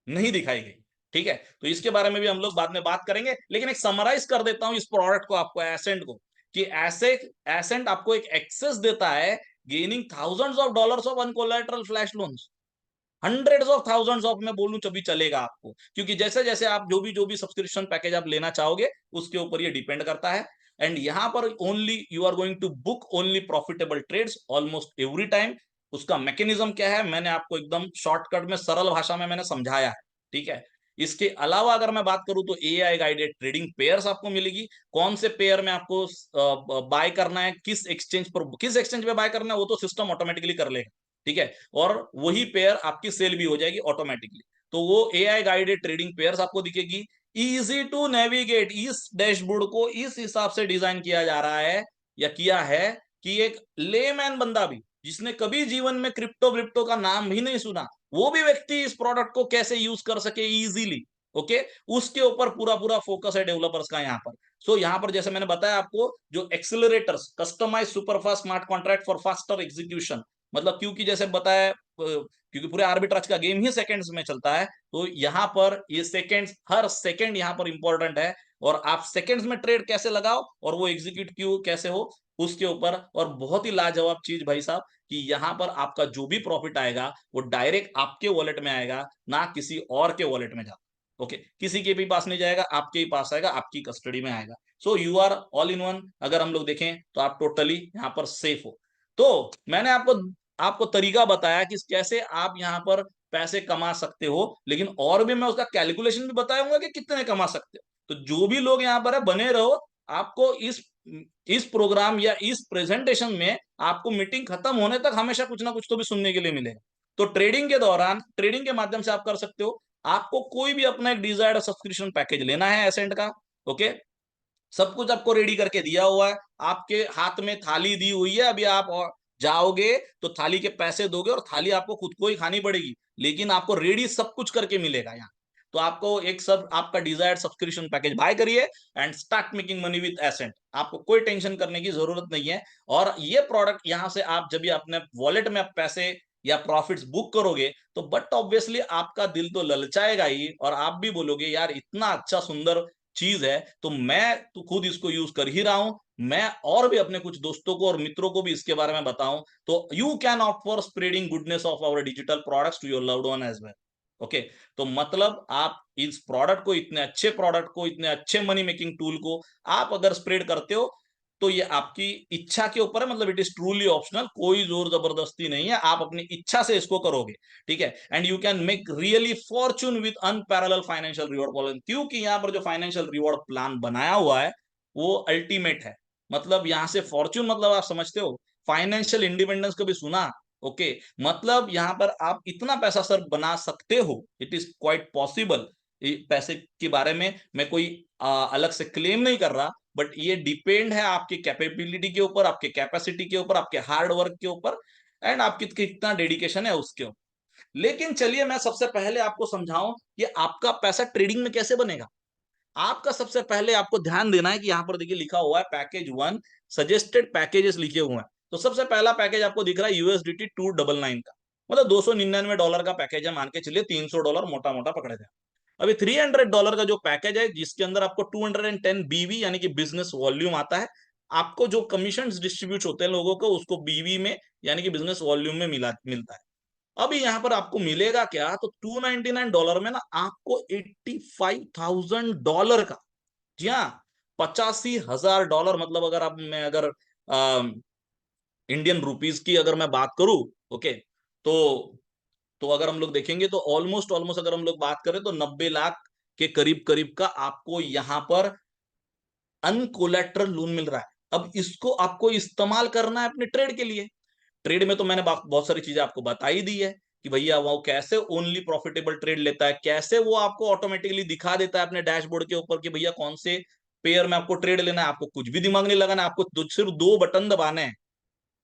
नहीं दिखाई गई। ठीक है, तो इसके बारे में भी हम लोग बाद में बात करेंगे, लेकिन एक समराइज कर देता हूं इस प्रोडक्ट को आपको, एसेंट को, कि ऐसे एसेंट आपको एक एक्सेस देता है gaining thousands of dollars of uncollateral flash loans. Hundreds of thousands of मैं बोलूं तभी चलेगा आपको, क्योंकि जैसे जैसे आप जो भी सब्सक्रिप्शन पैकेज आप लेना चाहोगे उसके ऊपर ये डिपेंड करता है। एंड यहां पर only you are going to book only profitable trades almost every time. उसका मैकेनिज्म क्या है मैंने आपको एकदम शॉर्टकट में सरल भाषा में मैंने समझाया है। ठीक है, इसके अलावा अगर मैं बात करूं तो एआई गाइडेड ट्रेडिंग पेयर्स आपको मिलेगी। कौन से पेयर में आपको बाय करना है, किस एक्सचेंज पे बाय करना है, वो तो सिस्टम ऑटोमेटिकली कर लेगा। ठीक है, और वही पेयर आपकी सेल भी हो जाएगी ऑटोमेटिकली। तो वो एआई गाइडेड ट्रेडिंग पेयर्स आपको दिखेगी। इजी टू नेविगेट, इस डैशबोर्ड को इस हिसाब से डिजाइन किया जा रहा है या किया है कि एक लेमैन बंदा भी, जिसने कभी जीवन में क्रिप्टो विप्टो का नाम भी नहीं सुना, वो भी व्यक्ति इस प्रोडक्ट को कैसे यूज कर सके इजीली। ओके, उसके ऊपर पूरा पूरा फोकस है डेवलपर्स का यहाँ पर। सो यहाँ पर जैसे मैंने बताया आपको, जो accelerators, customise superfast smart contract for faster execution, मतलब क्योंकि जैसे बताया क्योंकि पूरे आर्बिट्राज का गेम ही सेकंड्स में चलता है, तो यहाँ पर ये सेकंड्स, हर सेकंड यहाँ पर इंपॉर्टेंट है। और आप सेकंड्स में ट्रेड कैसे लगाओ और वो एग्जीक्यूट क्यों कैसे हो, उसके ऊपर। और बहुत ही लाजवाब चीज भाई साहब, कि यहाँ पर आपका जो भी प्रॉफिट आएगा वो डायरेक्ट आपके वॉलेट में आएगा, ना किसी और के वॉलेट में जाएगा। ओके, किसी के भी पास नहीं जाएगा, आपके ही पास आएगा, आपकी कस्टडी में आएगा। So you are all in one. अगर हम लोग देखें तो आप टोटली यहाँ पर सेफ हो। तो मैंने आपको आपको तरीका बताया कि कैसे आप यहाँ पर पैसे कमा सकते हो, लेकिन और भी मैं उसका कैलकुलेशन भी बताऊंगा कि कितने कमा सकते हो। तो जो भी लोग यहाँ पर है बने रहो, आपको इस प्रोग्राम या इस प्रेजेंटेशन में आपको मीटिंग खत्म होने तक हमेशा कुछ ना कुछ तो भी सुनने के लिए मिलेगा। तो ट्रेडिंग के दौरान ट्रेडिंग के माध्यम से आप कर सकते हो। आपको कोई भी अपना एक डिजायर्ड सब्सक्रिप्शन पैकेज लेना है एसेंट का। ओके, सब कुछ आपको रेडी करके दिया हुआ है, आपके हाथ में थाली दी हुई है, अभी आप जाओगे तो थाली के पैसे दोगे और थाली आपको खुद को ही खानी पड़ेगी, लेकिन आपको रेडी सब कुछ करके मिलेगा यहाँ। तो आपको एक सब आपका डिजायर्ड सब्सक्रिप्शन पैकेज बाय करिए and start making money with Ascent. आपको कोई टेंशन करने की जरूरत नहीं है। और ये प्रोडक्ट यहाँ से आप जब भी अपने वॉलेट में आप पैसे या प्रॉफिट्स बुक करोगे तो बट ऑब्वियसली आपका दिल तो ललचाएगा ही, और आप भी बोलोगे यार इतना अच्छा सुंदर चीज है तो मैं तो खुद इसको यूज कर ही रहा हूं, मैं और भी अपने कुछ दोस्तों को और मित्रों को भी इसके बारे में बताऊं। तो you can opt for spreading goodness of our digital products to your loved one as well. Okay, तो मतलब आप इस प्रोडक्ट को, इतने अच्छे प्रोडक्ट को, इतने अच्छे मनी मेकिंग टूल को आप अगर स्प्रेड करते हो तो ये आपकी इच्छा के ऊपर है, मतलब इट इज ट्रूली ऑप्शनल, कोई जोर जबरदस्ती नहीं है, आप अपनी इच्छा से इसको करोगे। ठीक है, and you can make really Fortune with unparalleled financial reward plan, क्योंकि यहाँ पर जो फाइनेंशियल रिवॉर्ड प्लान बनाया हुआ है वो अल्टीमेट है। मतलब यहाँ से फॉर्चून मतलब आप समझते हो, फाइनेंशियल इंडिपेंडेंस कभी सुना? ओके, मतलब यहाँ पर आप इतना पैसा सर बना सकते हो, इट इज क्वाइट पॉसिबल। पैसे के बारे में मैं कोई अलग से क्लेम नहीं कर रहा, बट ये डिपेंड है आपकी कैपेबिलिटी के ऊपर, आपके कैपेसिटी के ऊपर, आपके हार्ड वर्क के ऊपर, एंड आपकी कितना डेडिकेशन है उसके ऊपर। लेकिन चलिए मैं सबसे पहले आपको समझाऊं कि आपका पैसा ट्रेडिंग में कैसे बनेगा। आपका सबसे पहले आपको ध्यान देना है कि यहां पर देखिए लिखा हुआ है पैकेज 1, सजेस्टेड पैकेजेस लिखे हुए हैं। तो सबसे पहला पैकेज आपको दिख रहा है यूएसडीटी 299 का, मतलब $299 का पैकेज है, मान के चलिए $300 मोटा मोटा पकड़े थे। अभी $300 का जो पैकेज है जिसके अंदर आपको 210 बीवी यानी कि बिजनेस वॉल्यूम आता है, आपको जो कमीशन डिस्ट्रीब्यूट होते हैं लोगों को उसको बीवी में यानी कि बिजनेस वॉल्यूम में मिलता है। अभी यहां पर आपको मिलेगा क्या, तो $299 में ना आपको $85,000 का, जी हाँ, $85,000, मतलब अगर आप मैं अगर इंडियन रुपीज की अगर मैं बात करूं, ओके, तो अगर हम लोग देखेंगे तो ऑलमोस्ट ऑलमोस्ट अगर हम लोग बात करें तो 90 लाख के करीब करीब का आपको यहां पर अनकोलेट्रल लोन मिल रहा है। अब इसको आपको इस्तेमाल करना है अपने ट्रेड के लिए। ट्रेड में तो मैंने बहुत सारी चीजें आपको बता ही दी है कि भैया वो कैसे ओनली प्रॉफिटेबल ट्रेड लेता है, कैसे वो आपको ऑटोमेटिकली दिखा देता है अपने डैशबोर्ड के ऊपर कि भैया कौन से पेयर में आपको ट्रेड लेना है, आपको कुछ भी दिमाग नहीं लगाना है, आपको सिर्फ दो बटन दबाने हैं,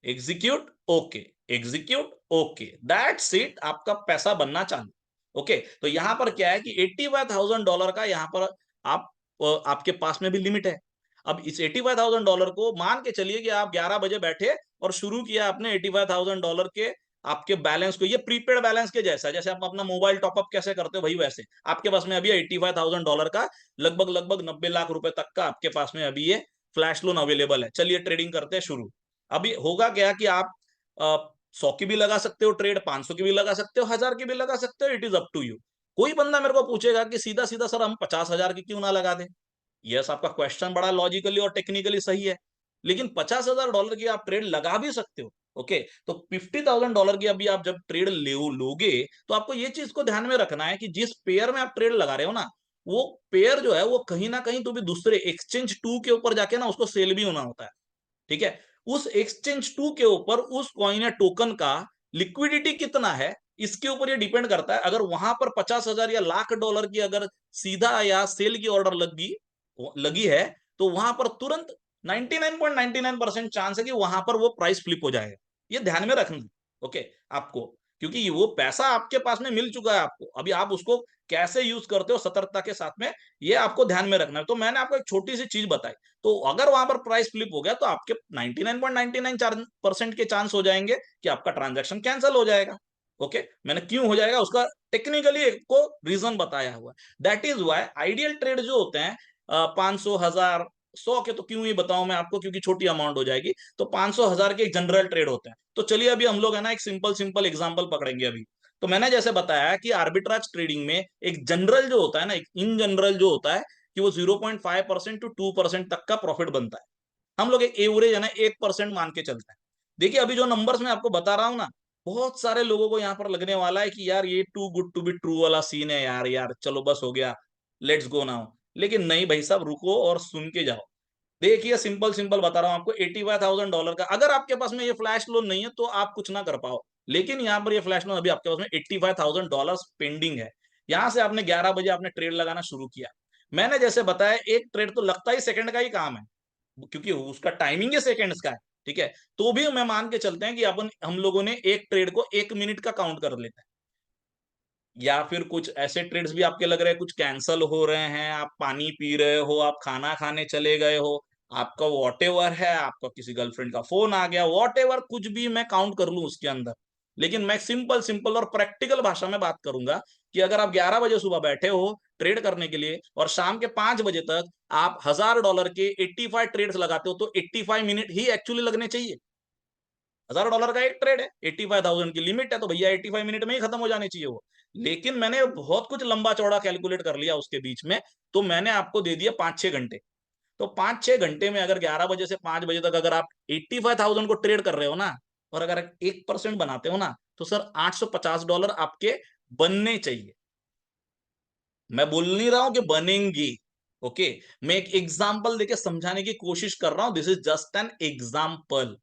execute okay, execute okay, that's it, आपका पैसा बनना चालू। ओके, तो यहां पर क्या है कि $85,000 का यहां पर आप आपके पास में भी लिमिट है। अब इस $85,000 को मान के चलिए कि आप 11 बजे बैठे और शुरू किया आपने $85,000 के आपके बैलेंस को, ये प्रीपेड बैलेंस के जैसा, जैसे आप अपना मोबाइल टॉपअप कैसे करते हो भाई, वैसे आपके पास में अभी $85,000 का लगभग लगभग 90 लाख रुपए तक का आपके पास में अभी ये फ्लैश लोन अवेलेबल है। चलिए ट्रेडिंग करते हैं शुरू। अभी होगा क्या कि आप 100 की भी लगा सकते हो ट्रेड, 500 की भी लगा सकते हो, 1000 की भी लगा सकते हो, it is up to you. कोई बंदा मेरे को पूछेगा कि सीधा सीधा सर हम 50,000 की क्यों ना लगा दें। यस, आपका क्वेश्चन बड़ा लॉजिकली और टेक्निकली सही है, लेकिन $50,000 की आप ट्रेड लगा भी सकते हो। ओके, तो $50,000 की अभी आप जब ट्रेड लोगे तो आपको ये चीज को ध्यान में रखना है कि जिस पेयर में आप ट्रेड लगा रहे हो ना, वो पेयर जो है वो कहीं ना कहीं तो भी दूसरे एक्सचेंज टू के ऊपर जाके ना उसको सेल भी होना होता है। ठीक है, उस एक्सचेंज टू के ऊपर उस कॉइन या टोकन का लिक्विडिटी कितना है, इसके ऊपर ये डिपेंड करता है। अगर वहां पर 50,000 या $1,00,000 की अगर सीधा या सेल की ऑर्डर लगी लगी है तो वहां पर तुरंत 99.99% चांस है कि वहां पर वो प्राइस फ्लिप हो जाएगा। ये ध्यान में रखना। ओके, आपको, क्योंकि वो पैसा आपके पास में मिल चुका है आपको, अभी आप उसको कैसे यूज करते हो सतर्कता के साथ में, ये आपको ध्यान में रखना है। तो मैंने आपको एक छोटी सी चीज बताई, तो अगर वहां पर प्राइस फ्लिप हो गया तो आपके 99.99% के चांस हो जाएंगे कि आपका ट्रांजैक्शन कैंसिल हो जाएगा। ओके, मैंने क्यों हो जाएगा उसका टेक्निकली को रीजन बताया हुआ है। That is why ideal trade जो होते हैं 500, 1000, 100 के तो क्यों ही बताऊं मैं आपको, क्योंकि छोटी अमाउंट हो जाएगी। तो 500, 1000 के एक जनरल ट्रेड होते हैं। तो चलिए अभी हम लोग है ना एक सिंपल सिंपल एग्जांपल पकड़ेंगे अभी। तो मैंने जैसे बताया कि आर्बिट्राज ट्रेडिंग में एक जनरल जो होता है ना, एक इन जनरल जो होता है कि वो 0.5% टू 2% तक का प्रॉफिट बनता है। हम लोग एक एवरेज है ना 1% मान के चलते हैं। देखिए अभी जो नंबर्स मैं आपको बता रहा हूं ना, बहुत सारे लोगों को यहाँ पर लगने वाला है कि यार ये too good to be true वाला सीन है यार, यार चलो बस हो गया, लेट्स गो नाउ। लेकिन नहीं भाई साहब, रुको और सुन के जाओ। देखिए सिंपल सिंपल बता रहा हूं आपको, $85,000 का अगर आपके पास में ये फ्लैश लोन नहीं है तो आप कुछ ना कर पाओ, लेकिन यहाँ पर ये फ्लैश लोन अभी आपके पास में $85,000 पेंडिंग है। यहां से आपने 11 बजे आपने ट्रेड लगाना शुरू किया, मैंने जैसे बताया एक ट्रेड तो लगता ही सेकंड का ही काम है, क्योंकि उसका टाइमिंग ही सेकंड्स का है, ठीक है। तो भी मैं मान के चलते हैं कि अपन हम लोगों ने एक ट्रेड को 1 मिनट का काउंट कर लेते हैं। या फिर कुछ ऐसे ट्रेड्स भी आपके लग रहे हैं कुछ कैंसल हो रहे हैं, आप पानी पी रहे हो, आप खाना खाने चले गए हो, आपका वॉट है, आपका किसी गर्लफ्रेंड का फोन आ गया, वॉट कुछ भी मैं काउंट कर लूं उसके अंदर। लेकिन मैं सिंपल सिंपल और प्रैक्टिकल भाषा में बात करूंगा कि अगर आप 11 बजे सुबह बैठे हो ट्रेड करने के लिए और शाम के 5 बजे तक आप $1000 के 85 ट्रेड्स लगाते हो, तो 85 मिनट ही एक्चुअली लगने चाहिए। $1000 का एक ट्रेड है, 85,000 की लिमिट है, तो भैया 85 मिनट में ही खत्म हो जाने चाहिए वो। लेकिन मैंने बहुत कुछ लंबा चौड़ा कैलकुलेट कर लिया उसके बीच में, तो मैंने आपको दे दिया 5-6 घंटे। तो 5-6 घंटे में अगर 11 बजे से 5 बजे तक अगर आप 85,000 को ट्रेड कर रहे हो ना, और अगर 1% बनाते हो ना, तो सर $850 आपके बनने चाहिए। मैं बोल नहीं रहा हूं कि बनेंगे, ओके। मैं एक एग्जाम्पल देके समझाने की कोशिश कर रहा हूं, this is just an example.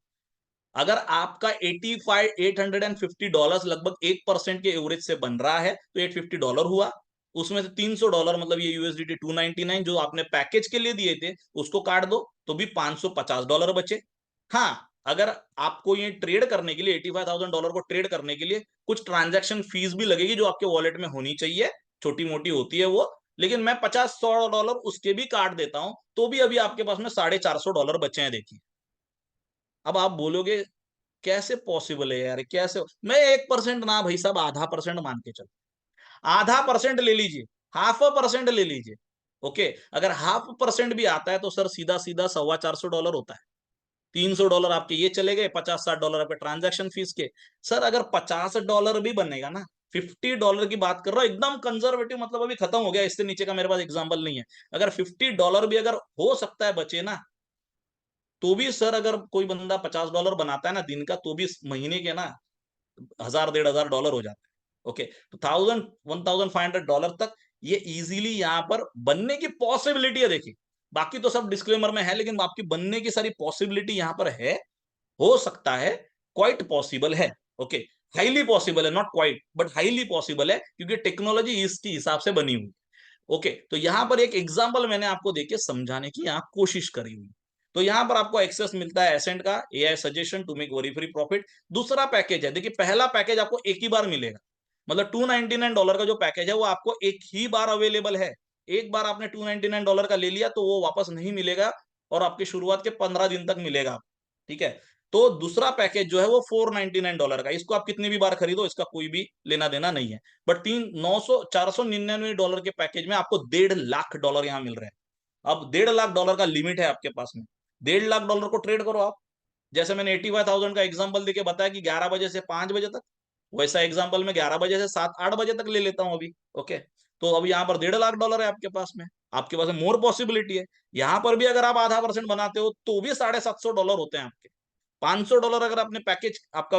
अगर आपका 850 डॉलर लगभग 1% के एवरेज से बन रहा है, तो $850 हुआ। उसमें से $300 मतलब ये यूएसडीटी 299 जो आपने पैकेज के लिए दिए थे उसको काट दो, तो भी $550 बचे। हाँ, अगर आपको ये ट्रेड करने के लिए $85,000 को ट्रेड करने के लिए कुछ ट्रांजैक्शन फीस भी लगेगी जो आपके वॉलेट में होनी चाहिए, छोटी मोटी होती है वो। लेकिन मैं 50-100 डॉलर उसके भी काट देता हूं, तो भी अभी आपके पास में $450 बचे हैं, देखिए। अब आप बोलोगे कैसे पॉसिबल है यार, कैसे? मैं 1% ना भाई साहब, ½ % मान के चलो, ½ % ले लीजिए, ½ % ले लीजिए, ओके। अगर ½ % भी आता है तो सर सीधा सीधा $425 होता है। $300 आपके ये चले गए, 50-60 डॉलर आपके ट्रांजैक्शन फीस के। सर अगर $50 भी बनेगा ना, $50 की बात कर रहा हूं एकदम कंजर्वेटिव, मतलब अभी खत्म हो गया, इससे नीचे का मेरे पास एग्जाम्पल नहीं है। अगर $50 भी अगर हो सकता है बचे ना, तो भी सर अगर कोई बंदा $50 बनाता है ना दिन का, तो भी महीने के ना 1000-1500 डॉलर हो जाते हैं, ओके। तो 1500 तक ये इजीली यहाँ पर बनने की पॉसिबिलिटी है, देखिए। बाकी तो सब डिस्क्लेमर में है, लेकिन आपकी बनने की सारी पॉसिबिलिटी यहाँ पर है, हो सकता है, क्वाइट पॉसिबल है, ओके। हाईली पॉसिबल है, not quite but highly possible है, क्योंकि टेक्नोलॉजी इसके हिसाब से बनी हुई, ओके। तो यहां पर एक एग्जांपल मैंने आपको देके समझाने की यहाँ कोशिश करी हुई। तो यहां पर आपको एक्सेस मिलता है एसेंट का, AI suggestion to make worry free profit. दूसरा पैकेज है, देखिए पहला पैकेज आपको एक ही बार मिलेगा, मतलब $299 का जो पैकेज है वो आपको एक ही बार अवेलेबल है। एक बार आपने $299 का ले लिया तो वो वापस नहीं मिलेगा, और आपकी शुरुआत के 15 दिन तक मिलेगा, ठीक है। तो दूसरा पैकेज जो है वो $499 का, इसको आप कितनी भी बार खरीदो, इसका कोई भी लेना देना नहीं है। बट 499 डॉलर के पैकेज में आपको $1.5 लाख यहाँ मिल रहे हैं। अब $1.5 लाख का लिमिट है आपके पास में, $1.5 लाख को ट्रेड करो आप। जैसे मैंने 85,000 का एग्जांपल देके बताया कि 11 बजे से 5 बजे तक, वैसा एग्जांपल मैं 11 बजे से 7-8 बजे तक ले लेता हूं अभी, ओके। तो अभी यहाँ पर $1.5 लाख है आपके पास में, आपके पास में मोर पॉसिबिलिटी है। यहाँ पर भी अगर आप ½ % बनाते हो तो भी $750 होते हैं आपके। $500 अगर आपने पैकेज आपका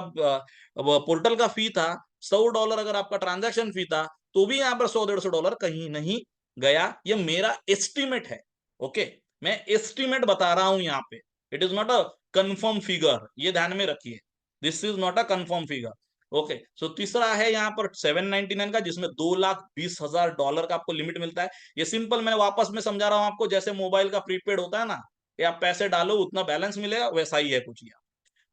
पोर्टल का फी था, $100 अगर आपका ट्रांजैक्शन फी था, तो भी यहाँ पर 100-150 डॉलर कहीं नहीं गया। ये मेरा एस्टिमेट है, ओके। मैं एस्टिमेट बता रहा हूं यहाँ पे, it is not a confirm figure, ये ध्यान में रखिए, this is not a confirm figure, okay. So तीसरा है यहाँ पर 799 का, जिसमें $2,20,000 का आपको लिमिट मिलता है। ये सिंपल मैं वापस में समझा रहा हूँ आपको, जैसे मोबाइल का प्रीपेड होता है ना, ये आप पैसे डालो उतना बैलेंस मिलेगा, वैसा ही है कुछ यहाँ,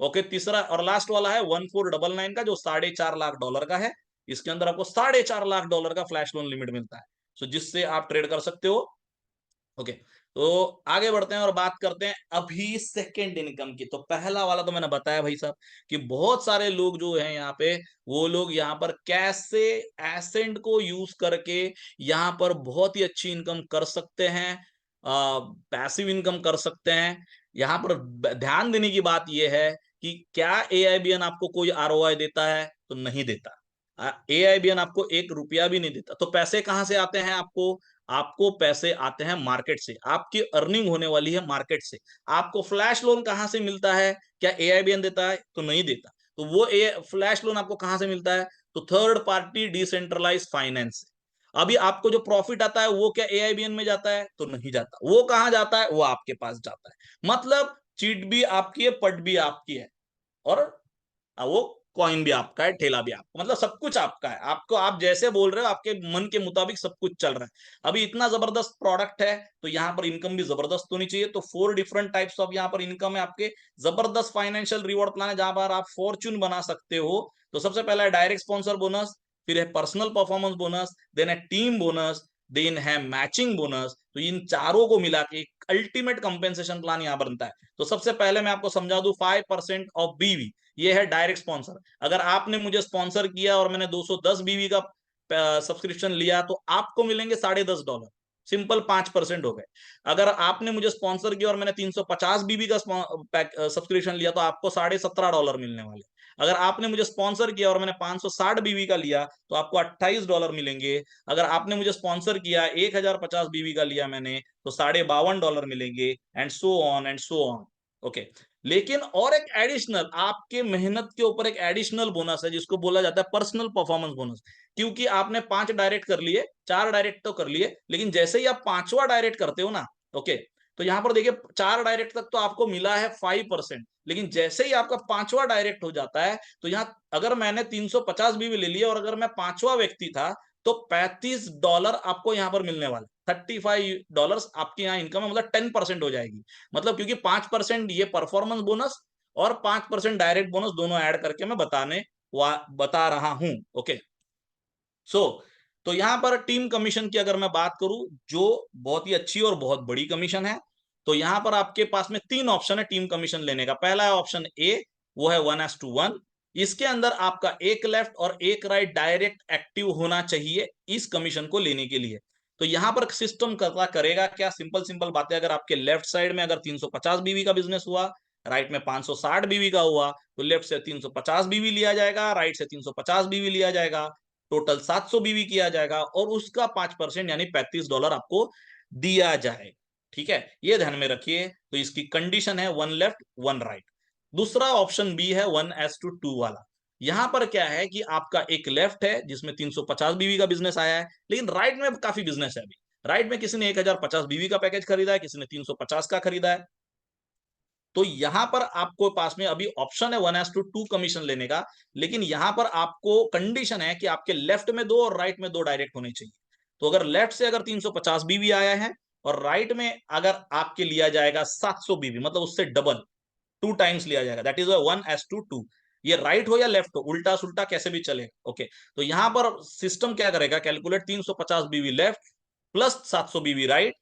ओके। तीसरा और लास्ट वाला है 1499 का, जो $4.5 लाख का है। इसके अंदर आपको $4.5 लाख का फ्लैश लोन लिमिट मिलता है, सो जिससे आप ट्रेड कर सकते हो, ओके। तो आगे बढ़ते हैं और बात करते हैं अभी सेकेंड इनकम की। तो पहला वाला तो मैंने बताया भाई साहब कि बहुत सारे लोग जो हैं यहाँ पे, वो लोग यहाँ पर कैसे एसेंट को यूज करके यहाँ पर बहुत ही अच्छी इनकम कर सकते हैं, पैसिव इनकम कर सकते हैं। यहाँ पर ध्यान देने की बात यह है कि क्या एआईबीएन आपको कोई आरओआई देता है? तो नहीं देता। एआईबीएन आपको ₹1 भी नहीं देता। तो पैसे कहां से आते हैं आपको? आपको पैसे आते हैं मार्केट से, आपकी अर्निंग होने वाली है मार्केट से। आपको फ्लैश लोन कहां से मिलता है? क्या एआईबीएन देता है? तो नहीं देता। तो वो फ्लैश लोन आपको कहां से मिलता है? तो थर्ड पार्टी डिसेंट्रलाइज फाइनेंस। अभी आपको जो प्रॉफिट आता है वो क्या एआईबीएन में जाता है? तो नहीं जाता। वो कहां जाता है? वो आपके पास जाता है। मतलब चीट भी आपकी है, पट भी आपकी है, और वो कॉइन भी आपका है, ठेला भी आपका, मतलब सब कुछ आपका है। आपको आप जैसे बोल रहे हो आपके मन के मुताबिक सब कुछ चल रहा है। अभी इतना जबरदस्त प्रोडक्ट है तो यहाँ पर इनकम भी जबरदस्त होनी चाहिए। तो 4 डिफरेंट टाइप्स ऑफ यहाँ पर इनकम है आपके। जबरदस्त फाइनेंशियल रिवॉर्ड प्लान है जहां पर आप फॉर्च्यून बना सकते हो। तो सबसे पहला है डायरेक्ट स्पॉन्सर बोनस, फिर है पर्सनल परफॉर्मेंस बोनस, देन है टीम बोनस, देन है मैचिंग बोनस। तो इन चारों को मिला के एक अल्टीमेट कंपेंसेशन प्लान यहाँ बनता है। तो सबसे पहले मैं आपको समझा दूं, 5% ऑफ बीवी, ये है डायरेक्ट स्पॉन्सर। अगर आपने मुझे स्पॉन्सर किया और मैंने 210 बीवी का सब्सक्रिप्शन लिया तो आपको मिलेंगे $10.5। सिंपल 5% हो गए। अगर आपने मुझे स्पॉन्सर किया और मैंने 350 बीबी का सब्सक्रिप्शन लिया तो आपको $17.5 मिलने वाले। अगर आपने मुझे स्पॉन्सर किया और मैंने 560 बीबी का लिया तो आपको $28 मिलेंगे। अगर आपने मुझे स्पॉन्सर किया 1050 बीबी का लिया मैंने तो $52 मिलेंगे, and so on and so on. Okay. लेकिन और एक एडिशनल आपके मेहनत के ऊपर एक एडिशनल बोनस है जिसको बोला जाता है पर्सनल परफॉर्मेंस बोनस। क्योंकि आपने 5 डायरेक्ट कर लिए, 4 डायरेक्ट तो कर लिए, लेकिन जैसे ही आप 5वां डायरेक्ट करते हो ना, ओके, तो यहां पर देखिए 4 डायरेक्ट तक तो आपको मिला है 5%, लेकिन जैसे ही आपका 5वां डायरेक्ट हो जाता है तो यहाँ अगर मैंने 350 बीवी ले लिया और अगर मैं 5वां व्यक्ति था तो $35 आपको यहाँ पर मिलने वाला। $35 आपके यहाँ इनकम है, मतलब 10% हो जाएगी। मतलब क्योंकि 5% ये परफॉर्मेंस बोनस और 5% डायरेक्ट बोनस दोनों ऐड करके मैं बता रहा हूं। ओके। सो तो यहां पर टीम कमीशन की अगर मैं बात करूं, जो बहुत ही अच्छी और बहुत बड़ी कमीशन है। तो यहां पर आपके पास में 3 ऑप्शन है टीम कमीशन लेने का। पहला है ऑप्शन ए, वो है 1:1। इसके अंदर आपका एक लेफ्ट और एक राइट डायरेक्ट एक्टिव होना चाहिए इस कमीशन को लेने के लिए। तो यहां पर सिस्टम करेगा क्या, सिंपल सिंपल बातें, अगर आपके लेफ्ट साइड में अगर 350 बीवी का बिजनेस हुआ, राइट में 560 बीवी का हुआ, तो लेफ्ट से 350 बीवी लिया जाएगा, राइट से 350 बीवी लिया जाएगा, टोटल 700 बीवी किया जाएगा और उसका 5% यानी $35 आपको दिया जाए। ठीक है, ये ध्यान में रखिए। तो इसकी कंडीशन है 1 लेफ्ट 1 राइट। दूसरा ऑप्शन बी है 1:2 वाला। यहां पर क्या है कि आपका एक लेफ्ट है जिसमें 350 बीवी का बिजनेस आया है, लेकिन राइट में काफी बिजनेस है। अभी राइट में किसी ने 1050 बीवी का पैकेज खरीदा है, किसी ने 350 का खरीदा है। तो यहां पर आपको पास में अभी ऑप्शन है 1:2 कमीशन लेने का, लेकिन यहां पर आपको कंडीशन है कि आपके लेफ्ट में 2 और राइट में 2 डायरेक्ट होने चाहिए। तो अगर लेफ्ट से अगर 350 बीवी आया है और राइट में अगर आपके लिया जाएगा 700 बीवी, मतलब उससे डबल 2 टाइम्स लिया जाएगा, दैट इज 1:2। ये राइट हो या लेफ्ट हो, उल्टा सुल्टा कैसे भी चलेगा। ओके। तो यहां पर सिस्टम क्या करेगा, कैलकुलेट 350 बीवी लेफ्ट प्लस 700 बीवी राइट,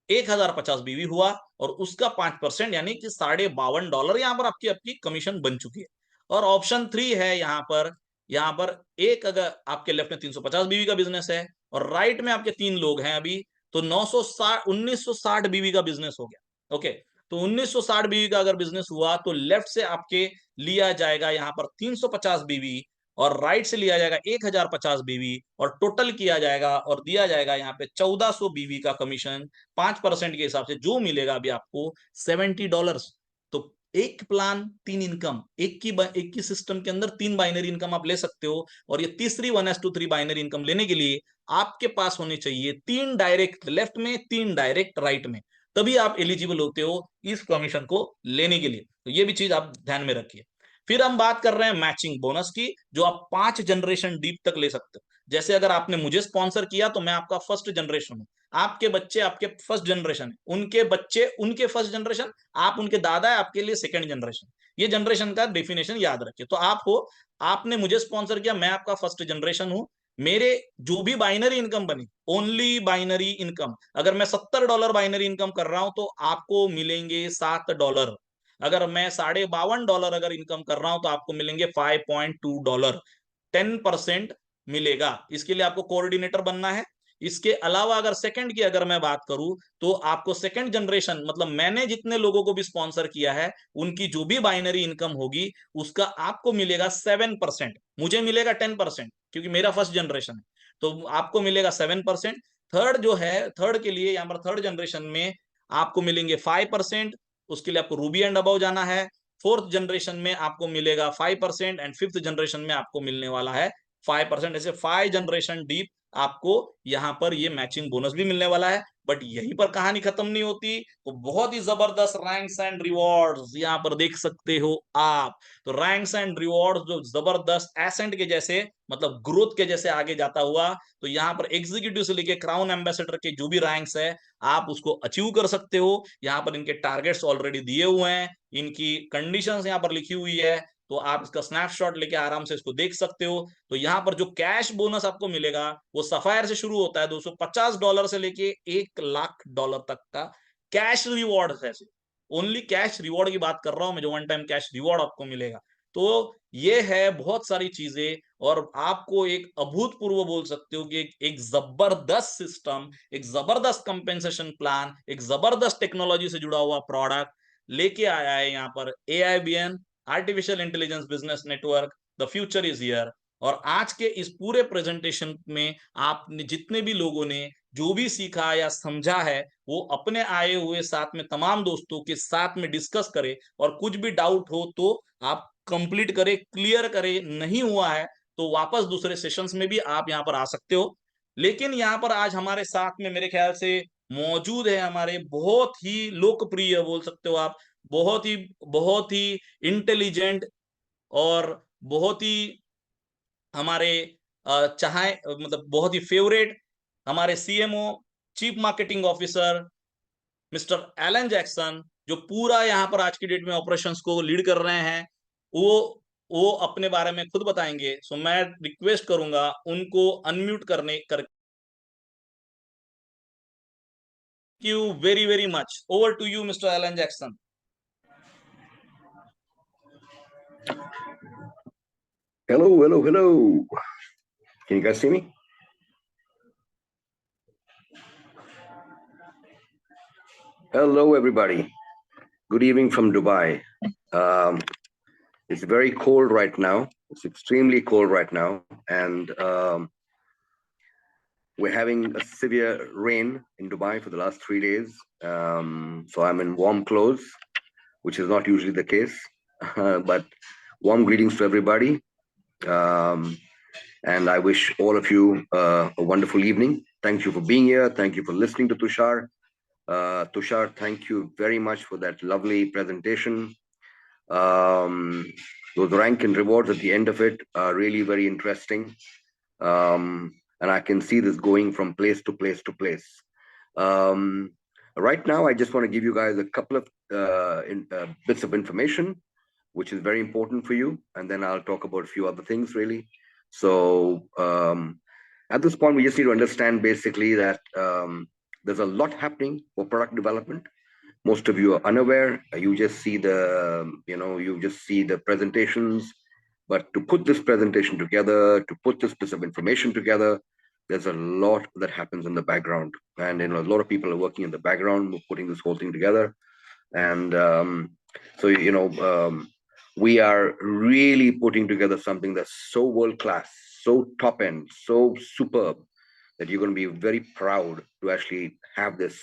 1050 बीवी हुआ और उसका 5% यानी कि $52 यहां पर आपकी आपकी कमीशन बन चुकी है। और ऑप्शन 3 है यहाँ पर एक, अगर आपके लेफ्ट में 350 बीवी का बिजनेस है और राइट में आपके 3 लोग हैं अभी, तो 1960 बीवी का बिजनेस हो गया। ओके। तो 1960 बीवी का अगर बिजनेस हुआ तो लेफ्ट से आपके लिया जाएगा यहाँ पर 350 बीवी और राइट से लिया जाएगा 1050 बीवी और टोटल किया जाएगा और दिया जाएगा यहाँ पे 1400 बीवी का कमीशन। 5% के हिसाब से जो मिलेगा अभी आपको $70। तो एक प्लान 3 इनकम, एक की सिस्टम के अंदर 3 बाइनरी इनकम आप ले सकते हो। और ये तीसरी 1:3 बाइनरी इनकम लेने के लिए आपके पास होने चाहिए 3 डायरेक्ट लेफ्ट में, 3 डायरेक्ट राइट में, तभी आप एलिजिबल होते हो इस कमीशन को लेने के लिए। तो ये भी चीज आप ध्यान में रखिए। फिर हम बात कर रहे हैं मैचिंग बोनस की, जो आप 5 जनरेशन डीप तक ले सकते हो। जैसे अगर आपने मुझे स्पॉन्सर किया तो मैं आपका फर्स्ट जनरेशन हूं, आपके बच्चे आपके फर्स्ट जनरेशन है, उनके बच्चे उनके फर्स्ट जनरेशन, आप उनके दादा है आपके लिए सेकंड जनरेशन। ये जनरेशन का डेफिनेशन याद रखिए। तो आप हो, आपने मुझे स्पॉन्सर किया, मैं आपका फर्स्ट जनरेशन हूं। मेरे जो भी बाइनरी इनकम बनी, ओनली बाइनरी इनकम, अगर मैं $70 बाइनरी इनकम कर रहा हूं तो आपको मिलेंगे $7। अगर मैं $52.5 अगर इनकम कर रहा हूं तो आपको मिलेंगे $5.2। 10% मिलेगा। इसके लिए आपको कोऑर्डिनेटर बनना है। इसके अलावा अगर सेकंड की अगर मैं बात करूं तो आपको सेकंड जनरेशन, मतलब मैंने जितने लोगों को भी स्पॉन्सर किया है उनकी जो भी बाइनरी इनकम होगी उसका आपको मिलेगा 7%। मुझे मिलेगा 10% क्योंकि मेरा फर्स्ट जनरेशन है, तो आपको मिलेगा 7%। थर्ड जो है, थर्ड के लिए यहाँ पर थर्ड जनरेशन में आपको मिलेंगे 5%। उसके लिए आपको रूबी एंड अबव जाना है। फोर्थ जनरेशन में आपको मिलेगा 5% एंड फिफ्थ जनरेशन में आपको मिलने वाला है 5%। ऐसे 5 जनरेशन डीप आपको यहाँ पर ये मैचिंग बोनस भी मिलने वाला है। बट यहीं पर कहानी खत्म नहीं होती। तो बहुत ही जबरदस्त रैंक्स एंड रिवॉर्ड्स यहाँ पर देख सकते हो आप। तो रैंक्स एंड रिवॉर्ड्स जो जबरदस्त एसेंट के जैसे, मतलब ग्रोथ के जैसे आगे जाता हुआ, तो यहाँ पर एग्जीक्यूटिव से लेके क्राउन एम्बेसडर के जो भी रैंक्स है आप उसको अचीव कर सकते हो। यहाँ पर इनके टारगेट्स ऑलरेडी दिए हुए हैं, इनकी कंडीशंस यहाँ पर लिखी हुई है, तो आप इसका स्नैपशॉट लेके आराम से इसको देख सकते हो। तो यहाँ पर जो कैश बोनस आपको मिलेगा वो सफायर से शुरू होता है $250 से लेके $1,00,000 तक का कैश रिवॉर्ड है। ओनली कैश रिवॉर्ड की बात कर रहा हूं मैं, जो वन टाइम कैश रिवॉर्ड आपको मिलेगा। तो ये है बहुत सारी चीजें, और आपको एक अभूतपूर्व बोल सकते हो कि एक जबरदस्त सिस्टम, एक जबरदस्त कंपेंसेशन प्लान, एक जबरदस्त टेक्नोलॉजी से जुड़ा हुआ प्रोडक्ट लेके आया है यहाँ पर AIBN, artificial intelligence business network. The future is here. और आज के इस पूरे प्रेजेंटेशन में आपने जितने भी लोगों ने जो भी सीखा या समझा है वो अपने आए हुए साथ में तमाम दोस्तों के साथ में डिस्कस करें, और कुछ भी डाउट हो तो आप कंप्लीट करें, क्लियर करें। नहीं हुआ है तो वापस दूसरे सेशंस में भी आप यहाँ पर आ सकते हो। लेकिन यहाँ पर आज हमारे साथ में मेरे ख्याल से मौजूद है हमारे बहुत ही लोकप्रिय बोल सकते हो आप, बहुत ही इंटेलिजेंट, और बहुत ही हमारे चाहे मतलब बहुत ही फेवरेट हमारे CMO, chief marketing officer mister Alan Jackson, जो पूरा यहाँ पर आज की डेट में ऑपरेशंस को लीड कर रहे हैं। वो वो अपने बारे में खुद बताएंगे। सो मैं रिक्वेस्ट करूंगा उनको अनम्यूट करने कर you very very much. Over to you mister Alan Jackson. Hello, hello, hello. Can you guys see me? Hello, everybody. Good evening from Dubai. It's very cold right now. It's extremely cold right now. And we're having a severe rain in Dubai for the last 3 days. So I'm in warm clothes, which is not usually the case. But warm greetings to everybody. And I wish all of you a wonderful evening. Thank you for being here. Thank you for listening to Tushar. Tushar, thank you very much for that lovely presentation. Those rank and rewards at the end of it are really very interesting. And I can see this going from place to place to place. Right now, I just want to give you guys a couple of bits of information, which is very important for you. And then I'll talk about a few other things, really. So at this point, we just need to understand basically that there's a lot happening for product development. Most of you are unaware. You just see the presentations. But to put this presentation together, to put this piece of information together, there's a lot that happens in the background. And a lot of people are working in the background, putting this whole thing together. And we are really putting together something that's so world-class, so top-end, so superb, that you're going to be very proud to actually have this,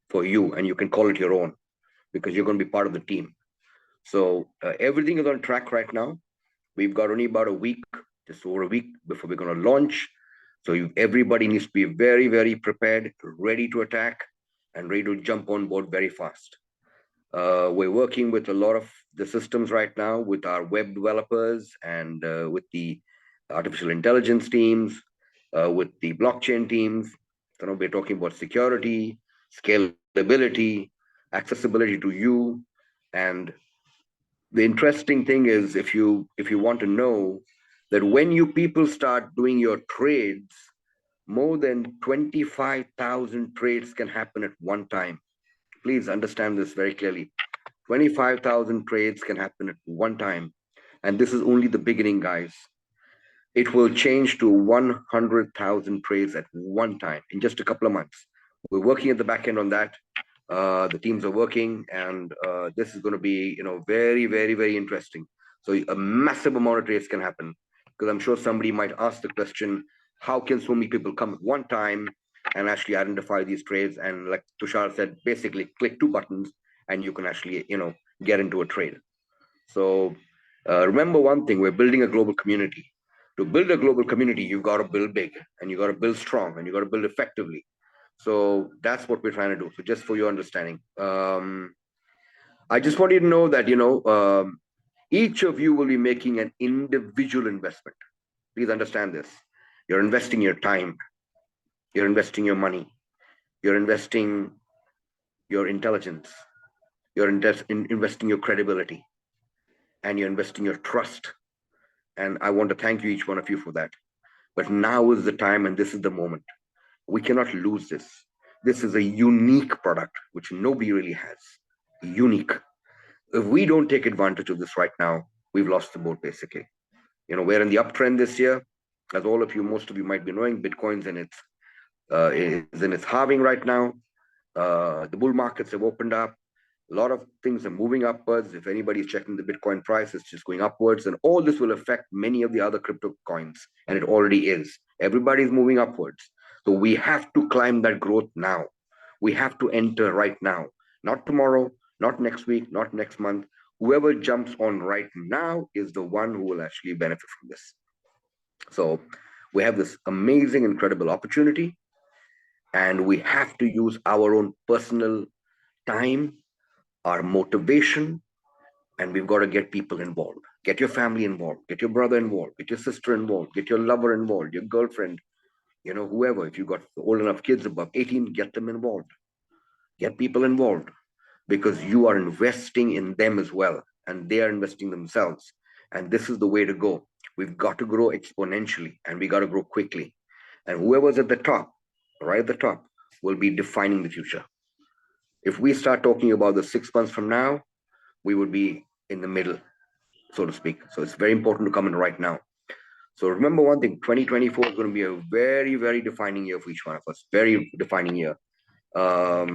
for you, and you can call it your own, because you're going to be part of the team. So everything is on track right now. We've got only about a week, just over a week, before we're going to launch. So everybody needs to be very, very prepared, ready to attack, and ready to jump on board very fast. We're working with a lot of the systems right now with our web developers and with the artificial intelligence teams, with the blockchain teams. So now we're talking about security, scalability, accessibility to you. And the interesting thing is, if you want to know that when you people start doing your trades, more than 25,000 trades can happen at one time. Please understand this very clearly. 25,000 trades can happen at one time. And this is only the beginning, guys. It will change to 100,000 trades at one time in just a couple of months. We're working at the back end on that. The teams are working, and this is going to be, very, very, very interesting. So a massive amount of trades can happen, because I'm sure somebody might ask the question, how can so many people come at one time and actually identify these trades? And like Tushar said, basically click two buttons and you can actually, get into a trade. So remember one thing, we're building a global community. To build a global community, you've got to build big, and you got to build strong, and you got to build effectively. So that's what we're trying to do. So just for your understanding, I just want you to know that, each of you will be making an individual investment. Please understand this. You're investing your time, you're investing your money, you're investing your intelligence, you're investing your credibility, and you're investing your trust. And I want to thank you, each one of you, for that. But now is the time, and this is the moment. We cannot lose this. This is a unique product, which nobody really has. Unique. If we don't take advantage of this right now, we've lost the boat, basically. We're in the uptrend this year. As all of you, most of you might be knowing, Bitcoin's is in its halving right now. The bull markets have opened up. A lot of things are moving upwards. If anybody's checking the Bitcoin price, it's just going upwards. And all this will affect many of the other crypto coins. And it already is. Everybody's moving upwards. So we have to climb that growth now. We have to enter right now. Not tomorrow, not next week, not next month. Whoever jumps on right now is the one who will actually benefit from this. So we have this amazing, incredible opportunity. And we have to use our own personal time, our motivation, and we've got to get people involved. Get your family involved, get your brother involved, get your sister involved, get your lover involved, your girlfriend, whoever. If you've got old enough kids above 18, get them involved. Get people involved, because you are investing in them as well, and they are investing themselves. And this is the way to go. We've got to grow exponentially, and we got to grow quickly. And whoever's at the top, right at the top, will be defining the future. If we start talking about the 6 months from now, we would be in the middle, so to speak. So it's very important to come in right now. So remember one thing, 2024 is going to be a very, very defining year for each one of us. Very defining year. A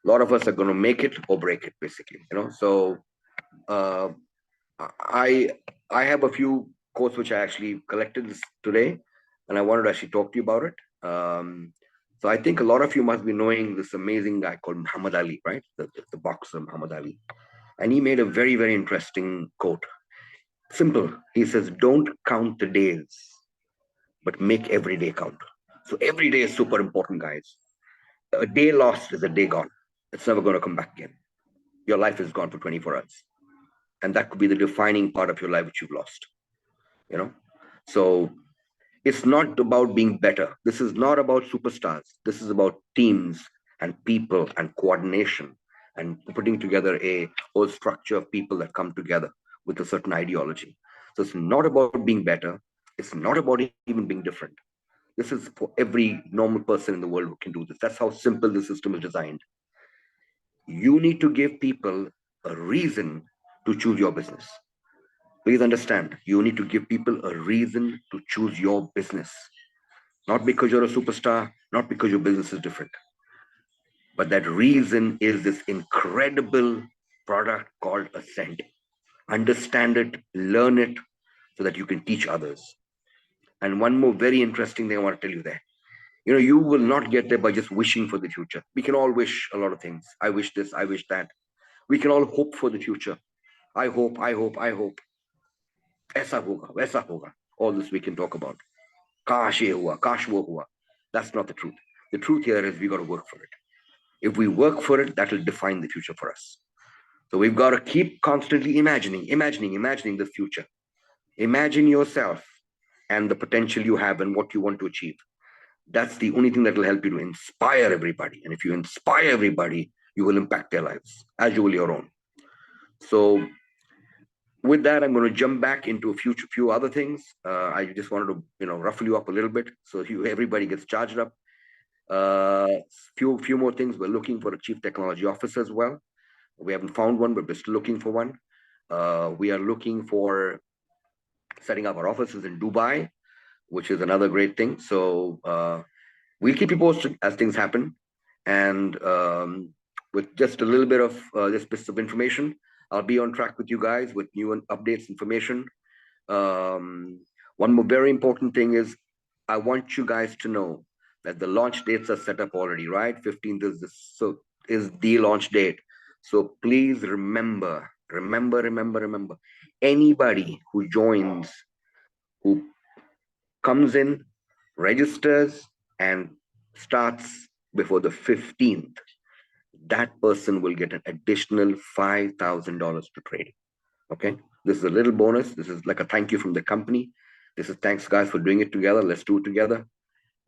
lot of us are going to make it or break it, basically. So I have a few quotes which I actually collected today, and I wanted to actually talk to you about it. So I think a lot of you must be knowing this amazing guy called Muhammad Ali, right? The boxer Muhammad Ali. And he made a very, very interesting quote. Simple. He says, don't count the days, but make every day count. So every day is super important, guys. A day lost is a day gone. It's never going to come back again. Your life is gone for 24 hours. And that could be the defining part of your life which you've lost. So it's not about being better. This is not about superstars. This is about teams and people and coordination and putting together a whole structure of people that come together with a certain ideology. So it's not about being better. It's not about even being different. This is for every normal person in the world who can do this. That's how simple the system is designed. You need to give people a reason to choose your business. Please understand, you need to give people a reason to choose your business. Not because you're a superstar, not because your business is different. But that reason is this incredible product called Ascent. Understand it, learn it, so that you can teach others. And one more very interesting thing I want to tell you there. You will not get there by just wishing for the future. We can all wish a lot of things. I wish this, I wish that. We can all hope for the future. I hope. Aisa hoga, waisa hoga. All this we can talk about. Kash ye hua, kash wo hua. That's not the truth. The truth here is we got to work for it. If we work for it, that will define the future for us. So we've got to keep constantly imagining the future. Imagine yourself and the potential you have and what you want to achieve. That's the only thing that will help you to inspire everybody. And if you inspire everybody, you will impact their lives, as you will your own. So with that, I'm going to jump back into a few other things. I just wanted to, ruffle you up a little bit so everybody gets charged up. Few more things. We're looking for a chief technology officer as well. We haven't found one, but we're still looking for one. We are looking for setting up our offices in Dubai, which is another great thing. So we'll keep you posted as things happen. And with just a little bit of this piece of information, I'll be on track with you guys with new updates, information. One more very important thing is I want you guys to know that the launch dates are set up already, right? 15th is the launch date. So please remember, anybody who joins, who comes in, registers, and starts before the 15th, that person will get an additional $5,000 to trade. Okay. This is a little bonus. This is like a thank you from the company. This is thanks, guys, for doing it together. Let's do it together.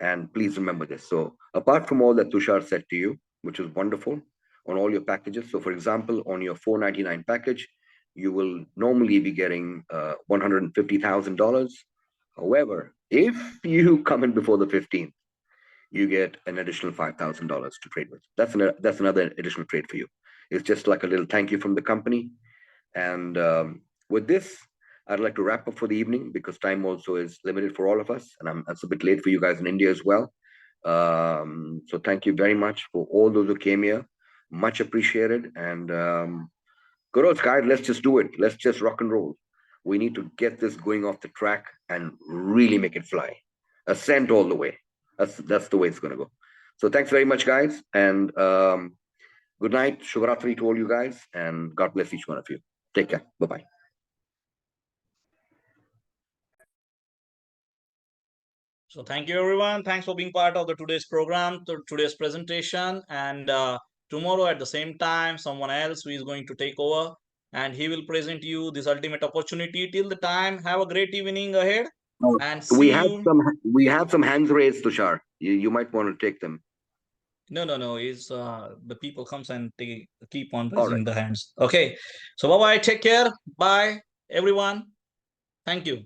And please remember this. So apart from all that Tushar said to you, which is wonderful on all your packages. So for example, on your $499 package, you will normally be getting $150,000. However, if you come in before the 15th, you get an additional $5,000 to trade with. That's another additional trade for you. It's just like a little thank you from the company. And with this, I'd like to wrap up for the evening because time also is limited for all of us. And it's a bit late for you guys in India as well. So thank you very much for all those who came here. Much appreciated. And good old Sky, let's just do it. Let's just rock and roll. We need to get this going off the track and really make it fly. Ascent all the way. That's the way it's going to go. So thanks very much, guys. And good night. Shubhratri to all you guys. And God bless each one of you. Take care. Bye-bye. So thank you, everyone. Thanks for being part of today's program, today's presentation. And tomorrow at the same time, someone else who is going to take over and he will present you this ultimate opportunity. Till the time, have a great evening ahead. And we have some hands raised, Tushar. You might want to take them. No. Is the people comes and they keep on raising the hands. Okay. So bye-bye. Take care. Bye, everyone. Thank you.